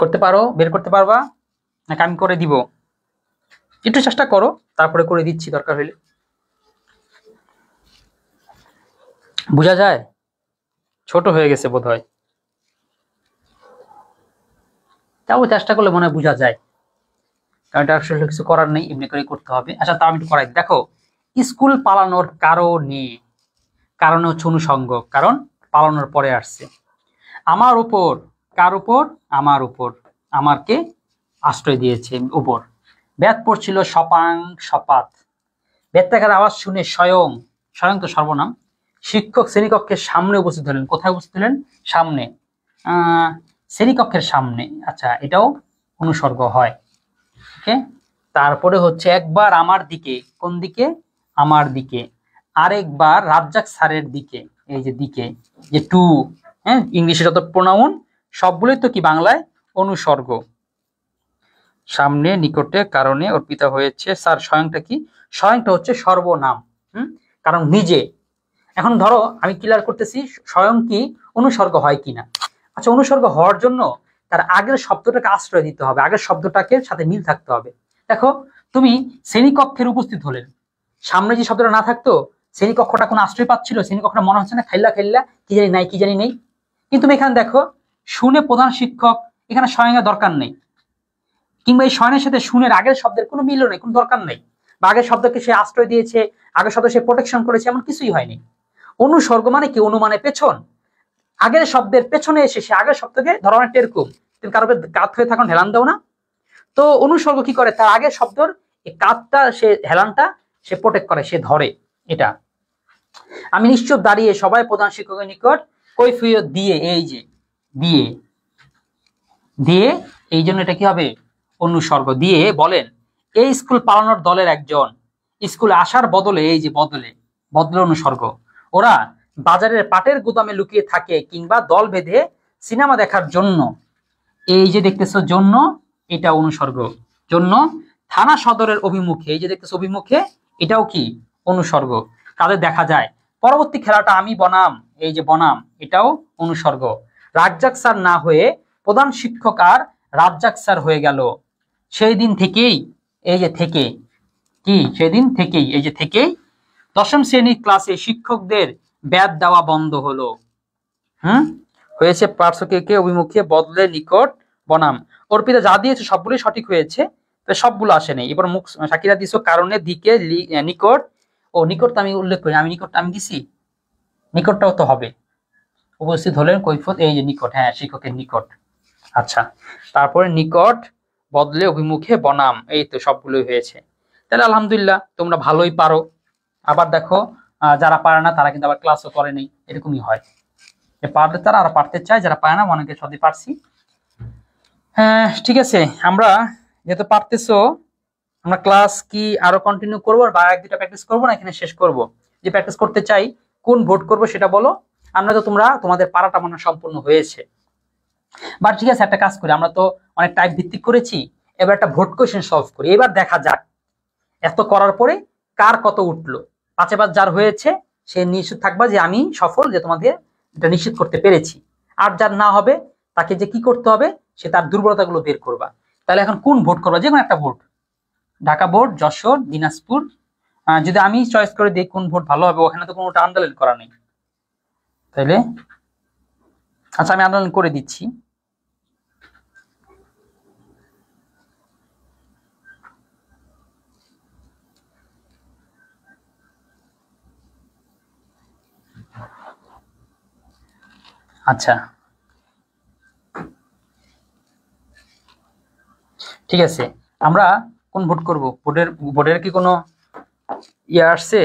করতে পারো? বের করতে পারবা নাকি আমি করে দিব? একটু চেষ্টা করো, তারপরে করে দিচ্ছি দরকার হইলে। বোঝা যায়? ছোট হয়ে গেছে বোধ হয়, তাও চেষ্টা করলে মনে হয় বোঝা যায়। কারণ এটা আসলে কিছু করার নেই, এমনি করে করতে হবে। আচ্ছা, তাও আমি একটু করাই। দেখো, স্কুল পালানোর কারণে, কারণে হচ্ছে অনুষঙ্গ, কারণ পালানোর পরে আসছে। আমার উপর, কার উপর? আমার উপর, আমারকে আশ্রয় দিয়েছে উপর। ব্যাত পড়ছিল সপাং সপাত। বেত্রাঘাতের আওয়াজ শুনে স্বয়ং, স্বয়ং তো সর্বনাম, শিক্ষক শ্রেণীকক্ষের সামনে উপস্থিত হলেন। কোথায় উপস্থিত হলেন? সামনে, শ্রেণীকক্ষের সামনে। আচ্ছা, এটাও অনুসর্গ হয়। ওকে, তারপরে হচ্ছে একবার আমার দিকে, কোন দিকে? আমার দিকে। আরেকবার রাজ্জাক স্যারের দিকে, এই যে দিকে, যে টু, হ্যাঁ ইংলিশে যত প্রোনাউন সবগুলোই তো কি বাংলায় অনুসর্গ। সামনে, নিকটে, কারণে, অর্পিতা হয়েছে। স্যার স্বয়ংটা কি? স্বয়ংটা হচ্ছে সর্বনাম। কারণ নিজে, এখন ধরো আমি ক্লিয়ার করতেছি স্বয়ং কি অনুসর্গ হয় কিনা। আচ্ছা, অনুসর্গ হওয়ার জন্য তার আগের শব্দটাকে আশ্রয় দিতে হবে, আগের শব্দটাকে সাথে মিল থাকতে হবে। দেখো, তুমি শ্রেণীকক্ষের উপস্থিত হলেন, সামনে যে শব্দটা না থাকতো, শ্রেণীকক্ষটা কোনো আশ্রয় পাচ্ছিল, শ্রেণীকক্ষটা মনে হচ্ছে না খাইল্লা খাইল্লা কি জানি নাই কি জানি নেই। কিন্তু তুমি এখানে দেখো, শুনে প্রধান শিক্ষক, এখানে স্বয়ংের দরকার নেই, কিংবা এই স্বয়নের সাথে শুনের আগের শব্দের কোনো মিলও নেই, কোনো দরকার নেই, বা আগের শব্দকে সে আশ্রয় দিয়েছে, আগের শব্দ সে প্রোটেকশন করেছে, এমন কিছুই হয়নি। অনুসর্গ মানে কি? অনুমানে পেছন, আগের শব্দের পেছনে এসে সে আগের শব্দকে ধরনের টেরকুম, তুমি কারো কাত হয়ে থাকুন হেলান দাও না। তো অনুসর্গ কি করে? তার আগের শব্দর এই কাতটা, সে হেলানটা সে প্রোটেক্ট করে, সে ধরে। এটা আমি নিশ্চুপ দাঁড়িয়ে সবাই প্রধান শিক্ষকের নিকট কৈফিয়ত দিয়ে, এই যে দিয়ে দিয়ে এই জন্য এটা কি হবে? অনুসর্গ দিয়ে বলেন, এই স্কুল পালানোর দলের একজন স্কুলে আসার বদলে, এই যে বদলে বদলে অনুসর্গ, ওরা বাজারের পাটের গুদামে লুকিয়ে থাকে কিংবা দল বেঁধে সিনেমা দেখার জন্য, এই যে দেখতেছো জন্য, এটা অনুসর্গ। জন্য থানা সদরের অভিমুখে, এই যে দেখতেছো অভিমুখে, এটাও কি? অনুসর্গ। তাদের দেখা যায়। পরবর্তী খেলাটা আমি বনাম, এই যে বনাম, এটাও অনুসর্গ। রাজ্জাক স্যার না হয়ে প্রধান শিক্ষক আর রাজ্জাক স্যার হয়ে গেল। সেই দিন থেকেই, এই যে থেকে কি, সেদিন থেকেই, এই যে থেকেই দশম শ্রেণীর ক্লাসে শিক্ষকদের ব্যাদ দেওয়া বন্ধ হলো। হয়েছে পার্শ্বকে অভিমুখে বদলে নিকট বনাম। অর্পিতা যা দিয়েছে সবগুলোই সঠিক হয়েছে, সবগুলো আসেনি। এবার মুখ সাকিরা দিছো কারণে দিকে নিকট, ও নিকট তো আমি উল্লেখ করি, আমি নিকট আমি দিছি, নিকটটাও তো হবে। উপস্থিত হলেন কৈফত, এই যে নিকট, হ্যাঁ শিক্ষকের নিকট। আচ্ছা, তারপরে নিকট বদলে অভিমুখে বনাম, এই তো সবগুলোই হয়েছে। তাহলে আলহামদুলিল্লাহ তোমরা ভালোই পারো। আবার দেখো, যারা পারে না তারা কিন্তু আবার ক্লাসও করে নেই, এরকমই হয়। পারলে তারা আর পারতে চায়, যারা পায় না অনেকে সত্যি পারছি। হ্যাঁ ঠিক আছে, আমরা যেহেতু পারতেছো, আমরা ক্লাস কি আরো কন্টিনিউ করবো, বা এক দুটা প্র্যাকটিস করবো, না এখানে শেষ করব? যে প্র্যাকটিস করতে চাই, কোন ভোট করবো সেটা বলো। আমরা তো তোমাদের পারাটা মনে সম্পূর্ণ হয়েছে। বা ঠিক আছে, একটা কাজ করি, আমরা তো অনেক টাইপ ভিত্তিক করেছি, এবার একটা ভোট কোয়েশ্চেন সলভ করি। এবার দেখা যাক এত করার পরে কার কত উঠলো। 5 যার হয়েছে সে নিশ্চিত থাকবা যে আমি সফল, যে তোমাদের এটা নিশ্চিত করতে পেরেছি। আর যার না হবে তাকে যে কি করতে হবে, সে তার দুর্বলতাগুলো বের করবা। তাহলে এখন কোন ভোট করবা? যে কোনো একটা ভোট, ঢাকা বোর্ড, যশোর, দিনাজপুর। যদি আমি চয়েস করে দিই কোন ভোট ভালো হবে, ওখানে তো কোনোটা আন্দোলন করা নেই। তাইলে আচ্ছা, আমি আন্দোলন করে দিচ্ছি। আচ্ছা ঠিক আছে, আমরা কোন ভোট করব? ভোটের কি কোনো ইয়ে আসছে?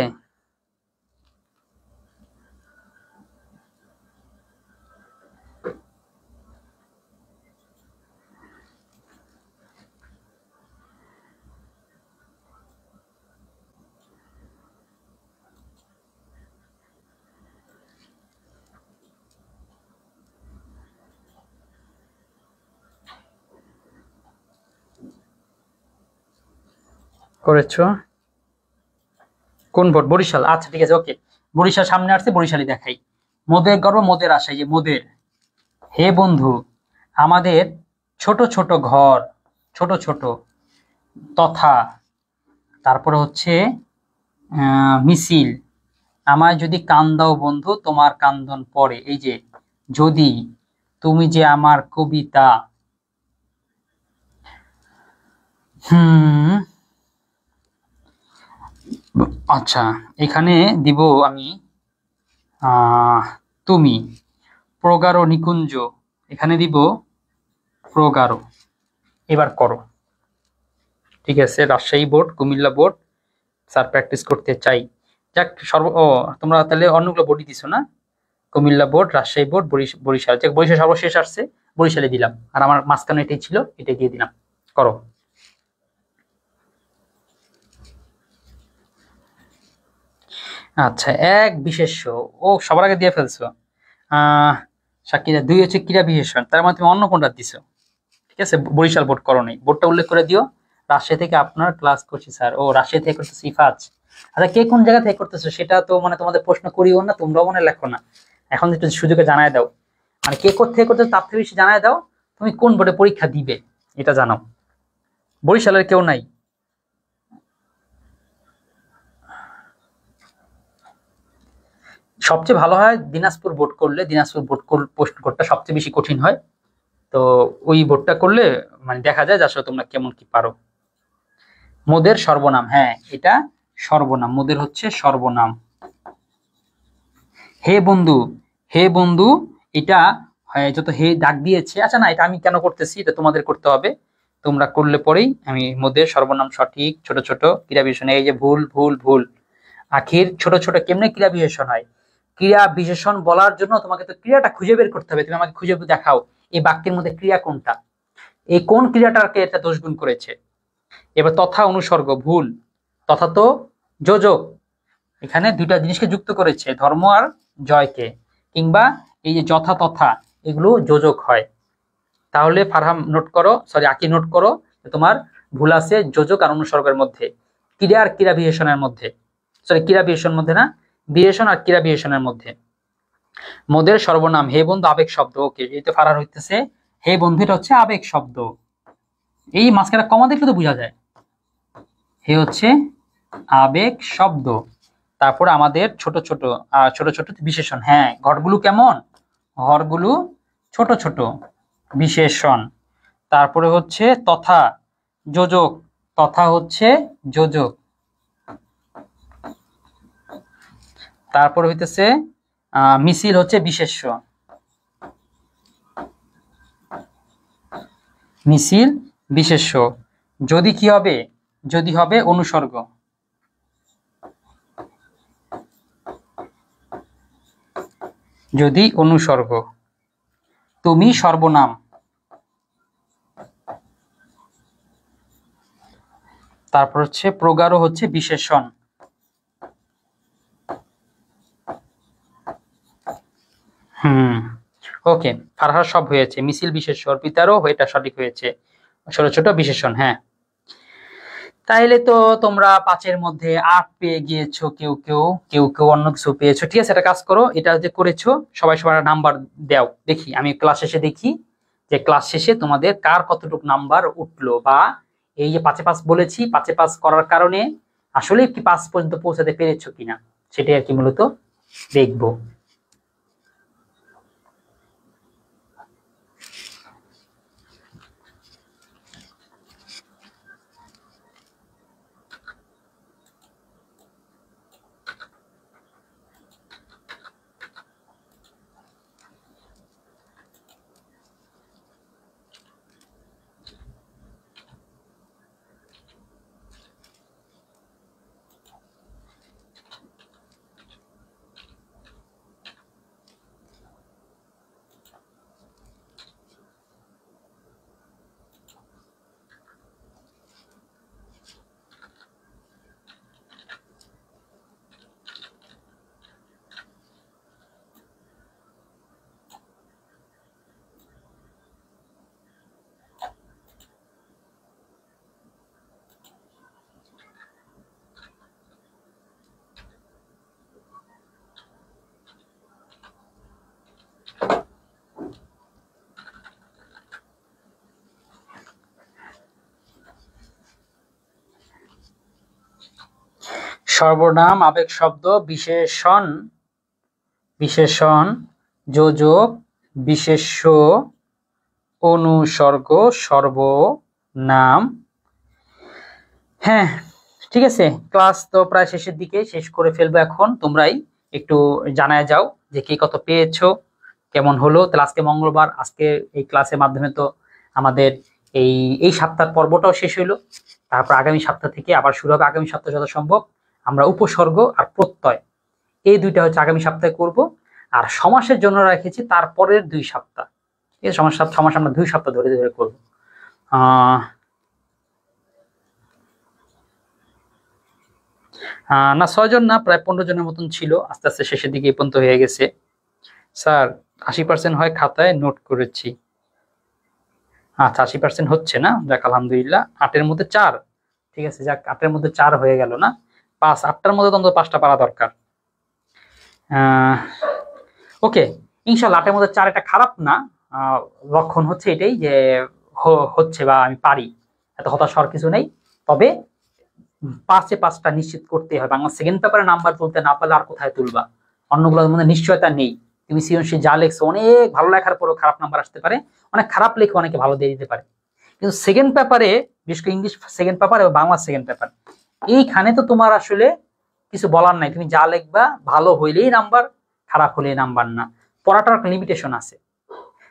করেছো কোন ভোট? বরিশাল। আচ্ছা ঠিক আছে, ওকে, বরিশাল সামনে আসছে, বরিশালই দেখাই। মোদের গর্ব মোদের আশা, যে মোদের। হে বন্ধু, আমাদের ছোট ছোট ঘর, ছোট ছোট তথা, তারপরে হচ্ছে মিছিল, আমায় যদি কান দাও বন্ধু তোমার কান্দন পড়ে, এই যে যদি, তুমি যে আমার কবিতা। আচ্ছা, এখানে দিব আমি তুমি, প্রগাঢ় নিকুঞ্জ, এখানে দিব প্রগাঢ়। এবার করো। ঠিক আছে, Rajshahi board, Comilla board, sir practice করতে চাই। যাক, তোমরা তাহলে অন্যগুলো বোর্ডই দিছো না? Comilla board, Rajshahi board, Barisal. যাক, বরিশাল সর্বশেষ আসছে, বরিশালে দিলাম। আর আমার মাঝখানে এটাই ছিল, এটাই দিয়ে দিলাম। করো। আচ্ছা, এক বিশেষ্য, ও সবার আগে দিয়ে ফেলছো। সাকিরা 2 হচ্ছে ক্রীড়া বিশেষণ, তার মানে তুমি অন্য কোনটা দিছো। ঠিক আছে, বরিশাল বোর্ড করো নাই, বোর্ডটা উল্লেখ করে দিও। রাজশাহী থেকে আপনার ক্লাস করছি স্যার। ও রাজশাহী থেকে করছে সিফাজ। আচ্ছা, কে কোন জায়গা থেকে করতেছো সেটা তো মানে তোমাদের প্রশ্ন করিও না, তোমরাও মনে লেখো না। এখন একটু সুযোগে জানায় দাও, মানে কে কোথা থেকে করতেছো তার থেকে বেশি জানায় দাও। তুমি কোন বোর্ডে পরীক্ষা দিবে এটা জানাও। বরিশালের কেউ নাই? সবচেয়ে ভালো হয় দিনাজপুর বোর্ড করলে, দিনাজপুর বোর্ড প্রশ্ন কোডটা সবচেয়ে বেশি কঠিন হয়। তো ওই বোর্ডটা করলে মানে দেখা যায় যে আসলে তোমরা কেমন কি পারো। মোদের সর্বনাম, হ্যাঁ এটা সর্বনাম, মোদের হচ্ছে সর্বনাম। হে বন্ধু, হে বন্ধু, এটা যত হে ডাক দিয়েছে। আচ্ছা না, এটা আমি কেন করতেছি, এটা তোমাদের করতে হবে, তোমরা করলে পরেই আমি মোদের সর্বনাম সঠিক। ছোট ছোট ক্রিয়া বিশেষণ, এই যে ভুল ভুল ভুল, আখির ছোট ছোট কেমনে ক্রিয়া বিশেষণ হয়। ক্রিয়া বিশেষণ বলার জন্য তোমাকে তো ক্রিয়াটা খুঁজে বের করতে হবে, তুমি আমাকে খুঁজে দেখাও এই বাক্যের মধ্যে ক্রিয়া কোনটা, এই কোন ক্রিয়াটাকে এটা দোষ গুণ করেছে। এবার তথা অনুসর্গ ভুল, তথা তো যোজক, এখানে দুইটা জিনিসকে যুক্ত করেছে, ধর্ম আর জয়কে। কিংবা এই যে যথা তথা, এগুলো যোজক হয়। তাহলে ফারহাম নোট করো, সরি আকি নোট করো, তোমার ভুল আছে যোজক আর অনুসর্গের মধ্যে, ক্রিয়া আর ক্রিয়া বিশেষণের মধ্যে, সরি ক্রিয়া বিশেষণ মধ্যে না, বিশেষণ আর ক্রিয়া বিশেষণের মধ্যে। মোদের সর্বনাম হে বন্ধু আবেগ শব্দ, ওকে এই তো ফারার হইতেছে হে বন্ধু, এটা হচ্ছে আবেগ শব্দ। এই মাঝখানে কমা দেখলে তো বোঝা যায়, হে হচ্ছে আবেগ শব্দ। তারপর আমাদের ছোট ছোট ছোট ছোট বিশেষণ, হ্যাঁ ঘরগুলো কেমন, ঘরগুলো ছোট ছোট বিশেষণ। তারপরে হচ্ছে তথা যোজক, তথা হচ্ছে যোজক। তারপর হইতেছে মিছিল হচ্ছে বিশেষ্য, মিছিল বিশেষ্য। যদি কি হবে, যদি হবে অনুসর্গ, যদি অনুসর্গ। তুমি সর্বনাম, তারপর হচ্ছে প্রগাঢ় হচ্ছে বিশেষণ। ওকে, ফারহার সব হয়েছে, মিছিল বিশেষ্য, অর্পিতারও এটা সঠিক হয়েছে, ছোট ছোট বিশেষণ। হ্যাঁ, তাইলে তো তোমরা 5-এর মধ্যে 8 পেয়ে গিয়েছো, কেউ কেউ, কেউ কেউ অন্য কিছু পেয়েছো। ঠিক আছে, একটা কাজ করো, এটা যে করেছো সবাই সবার নাম্বার দাও, দেখি আমি ক্লাস শেষে দেখি যে ক্লাস শেষে তোমাদের কার কতটুকু নাম্বার উঠলো, বা এই যে 5-এ 5 বলেছি, 5-এ 5 করার কারণে আসলে কি 5 পর্যন্ত পৌঁছাতে পেরেছো কিনা সেটাই আর কি মূলত দেখবো। সর্বনাম আবেগ শব্দ বিশেষণ, বিশেষণ যোজক বিশেষ্য অনুসর্গ সর্বনাম। হ্যাঁ ঠিক আছে, ক্লাস তো প্রায় শেষের দিকে, শেষ করে ফেলবো এখন। তোমরাই একটু জানায় যাও যে কে কত পেয়েছো, কেমন হলো। তাহলে আজকে মঙ্গলবার, আজকে এই ক্লাসের মাধ্যমে তো আমাদের এই এই সপ্তাহ পর্বটাও শেষ হইলো। তারপর আগামী সপ্তাহ থেকে আবার শুরু হবে, আগামী সপ্তাহ যত সম্ভব আমরা উপসর্গ আর প্রত্যয় এই দুইটা হচ্ছে আগামী সপ্তাহে করব। আর সমাসের জন্য রেখেছি তারপরের 2 সপ্তাহ, ঠিক আছে, সমাস আমরা 2 সপ্তাহ ধরে ধরে করবো। না 6 জন না, প্রায় 15 জনের মতন ছিল, আস্তে আস্তে শেষের দিকে এই পর্যন্ত হয়ে গেছে। স্যার 80% হয় খাতায় নোট করেছি। আচ্ছা 80% হচ্ছে না, যাক আলহামদুলিল্লাহ। 8-এর মধ্যে 4, ঠিক আছে, যাক 8-এর মধ্যে 4 হয়ে গেল না, 8টার মধ্যে তো অন্তত 5টা পারা দরকার। ওকে, ইনশাল্লাহ 8টার মধ্যে 4 এটা খারাপ না। লক্ষণ হচ্ছে এটাই যে হচ্ছে বা আমি পারি, এত হতাশ হওয়ার কিছু নেই। তবে 5টা নিশ্চিত করতে হয়। বাংলা সেকেন্ড পেপারে নাম্বার তুলতে না পারলে আর কোথায় তুলবা? অন্যগুলোর মধ্যে নিশ্চয়তা নেই। তুমি সৃজনশীল যা লেখছো, অনেক ভালো লেখার পরও খারাপ নাম্বার আসতে পারে, অনেক খারাপ লেখে অনেকে ভালো দিয়ে দিতে পারে। কিন্তু সেকেন্ড পেপারে, বিশেষ করে ইংলিশ সেকেন্ড পেপার এবং বাংলা সেকেন্ড পেপার, এইখানে তো তোমার আসলে কিছু বলার নাই। তুমি যা লিখবা, ভালো হইলেই নাম্বার, খারাপ হলেই নাম্বার না। পড়াটার একটা লিমিটেশন আছে।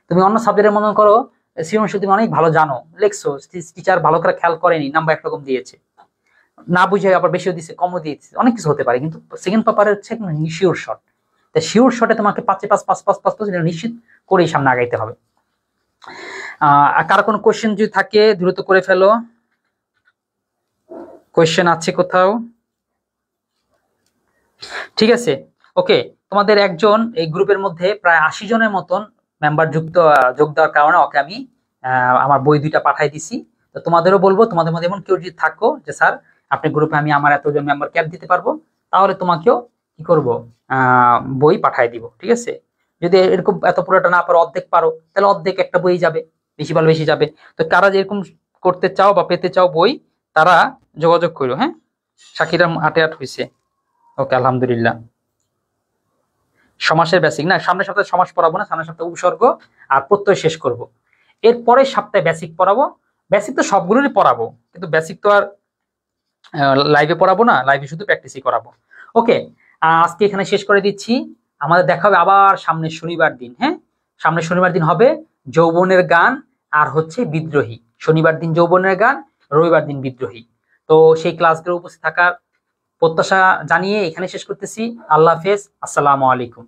তুমি অন্য সাবজেক্টের মনে করো সৃজনশীল তুমি অনেক ভালো জানো, লেখছো, টিচার ভালো করে খেয়াল করেনি, নাম্বার একরকম দিয়েছে, না বুঝে আবার বেশিও দিচ্ছে, কমও দিয়েছে, অনেক কিছু হতে পারে। কিন্তু সেকেন্ড পেপারের হচ্ছে শিওর শট। শিওর শটে তোমাকে 5 নিশ্চিত করেই সামনে আগাইতে হবে। কার কোনো কোয়েশ্চেন যদি থাকে দ্রুত করে ফেলো। কোয়েশ্চেন আছে কোথাও? ঠিক আছে, ওকে। তোমাদের একজন এই গ্রুপের মধ্যে প্রায় 80 জনের মতন মেম্বার যোগ দেওয়ার কারণে ওকে আমি আমার বই 2টা পাঠাই দিছি। তো তোমাদেরও বলবো, তোমাদের মধ্যে এমন কেউ যদি থাকো যে স্যার আপনি গ্রুপে আমি আমার এতজন মেম্বার ক্যাপ দিতে পারবো, তাহলে তোমাকেও কি করব, বই পাঠাই দিব। ঠিক আছে, যদি এরকম এত পুরোটা না পারো, অর্ধেক পারো, তাহলে অর্ধেক একটা বই যাবে, বেশি ভালো বেশি যাবে। তো কারা যেরকম করতে চাও বা পেতে চাও বই, তারা যোগাযোগ করো। হ্যাঁ, সাকিরা 8 হয়েছে। ওকে, আলহামদুলিল্লাহ। সমাসের বেসিক না, সামনের সপ্তাহে সমাস পড়াবো না, সামনের সপ্তাহে উপসর্গ আর প্রত্যয় শেষ করব। এরপরের সপ্তাহে বেসিক পড়াবো। বেসিক তো সবগুলোরই পড়াবো, কিন্তু বেসিক তো আর লাইভে পড়াবো না, লাইভে শুধু প্র্যাকটিসই করাবো। ওকে, আজকে এখানে শেষ করে দিচ্ছি। আমাদের দেখা হবে আবার সামনের শনিবার দিন। হ্যাঁ, সামনের শনিবার দিন হবে যৌবনের গান আর হচ্ছে বিদ্রোহী। শনিবার দিন যৌবনের গান, রবিবার দিন বিদ্রোহী। তো সেই ক্লাসগুলো উপস্থিত থাকার প্রত্যাশা জানিয়ে এখানে শেষ করতেছি। আল্লাহ হাফেজ, আসসালামু আলাইকুম।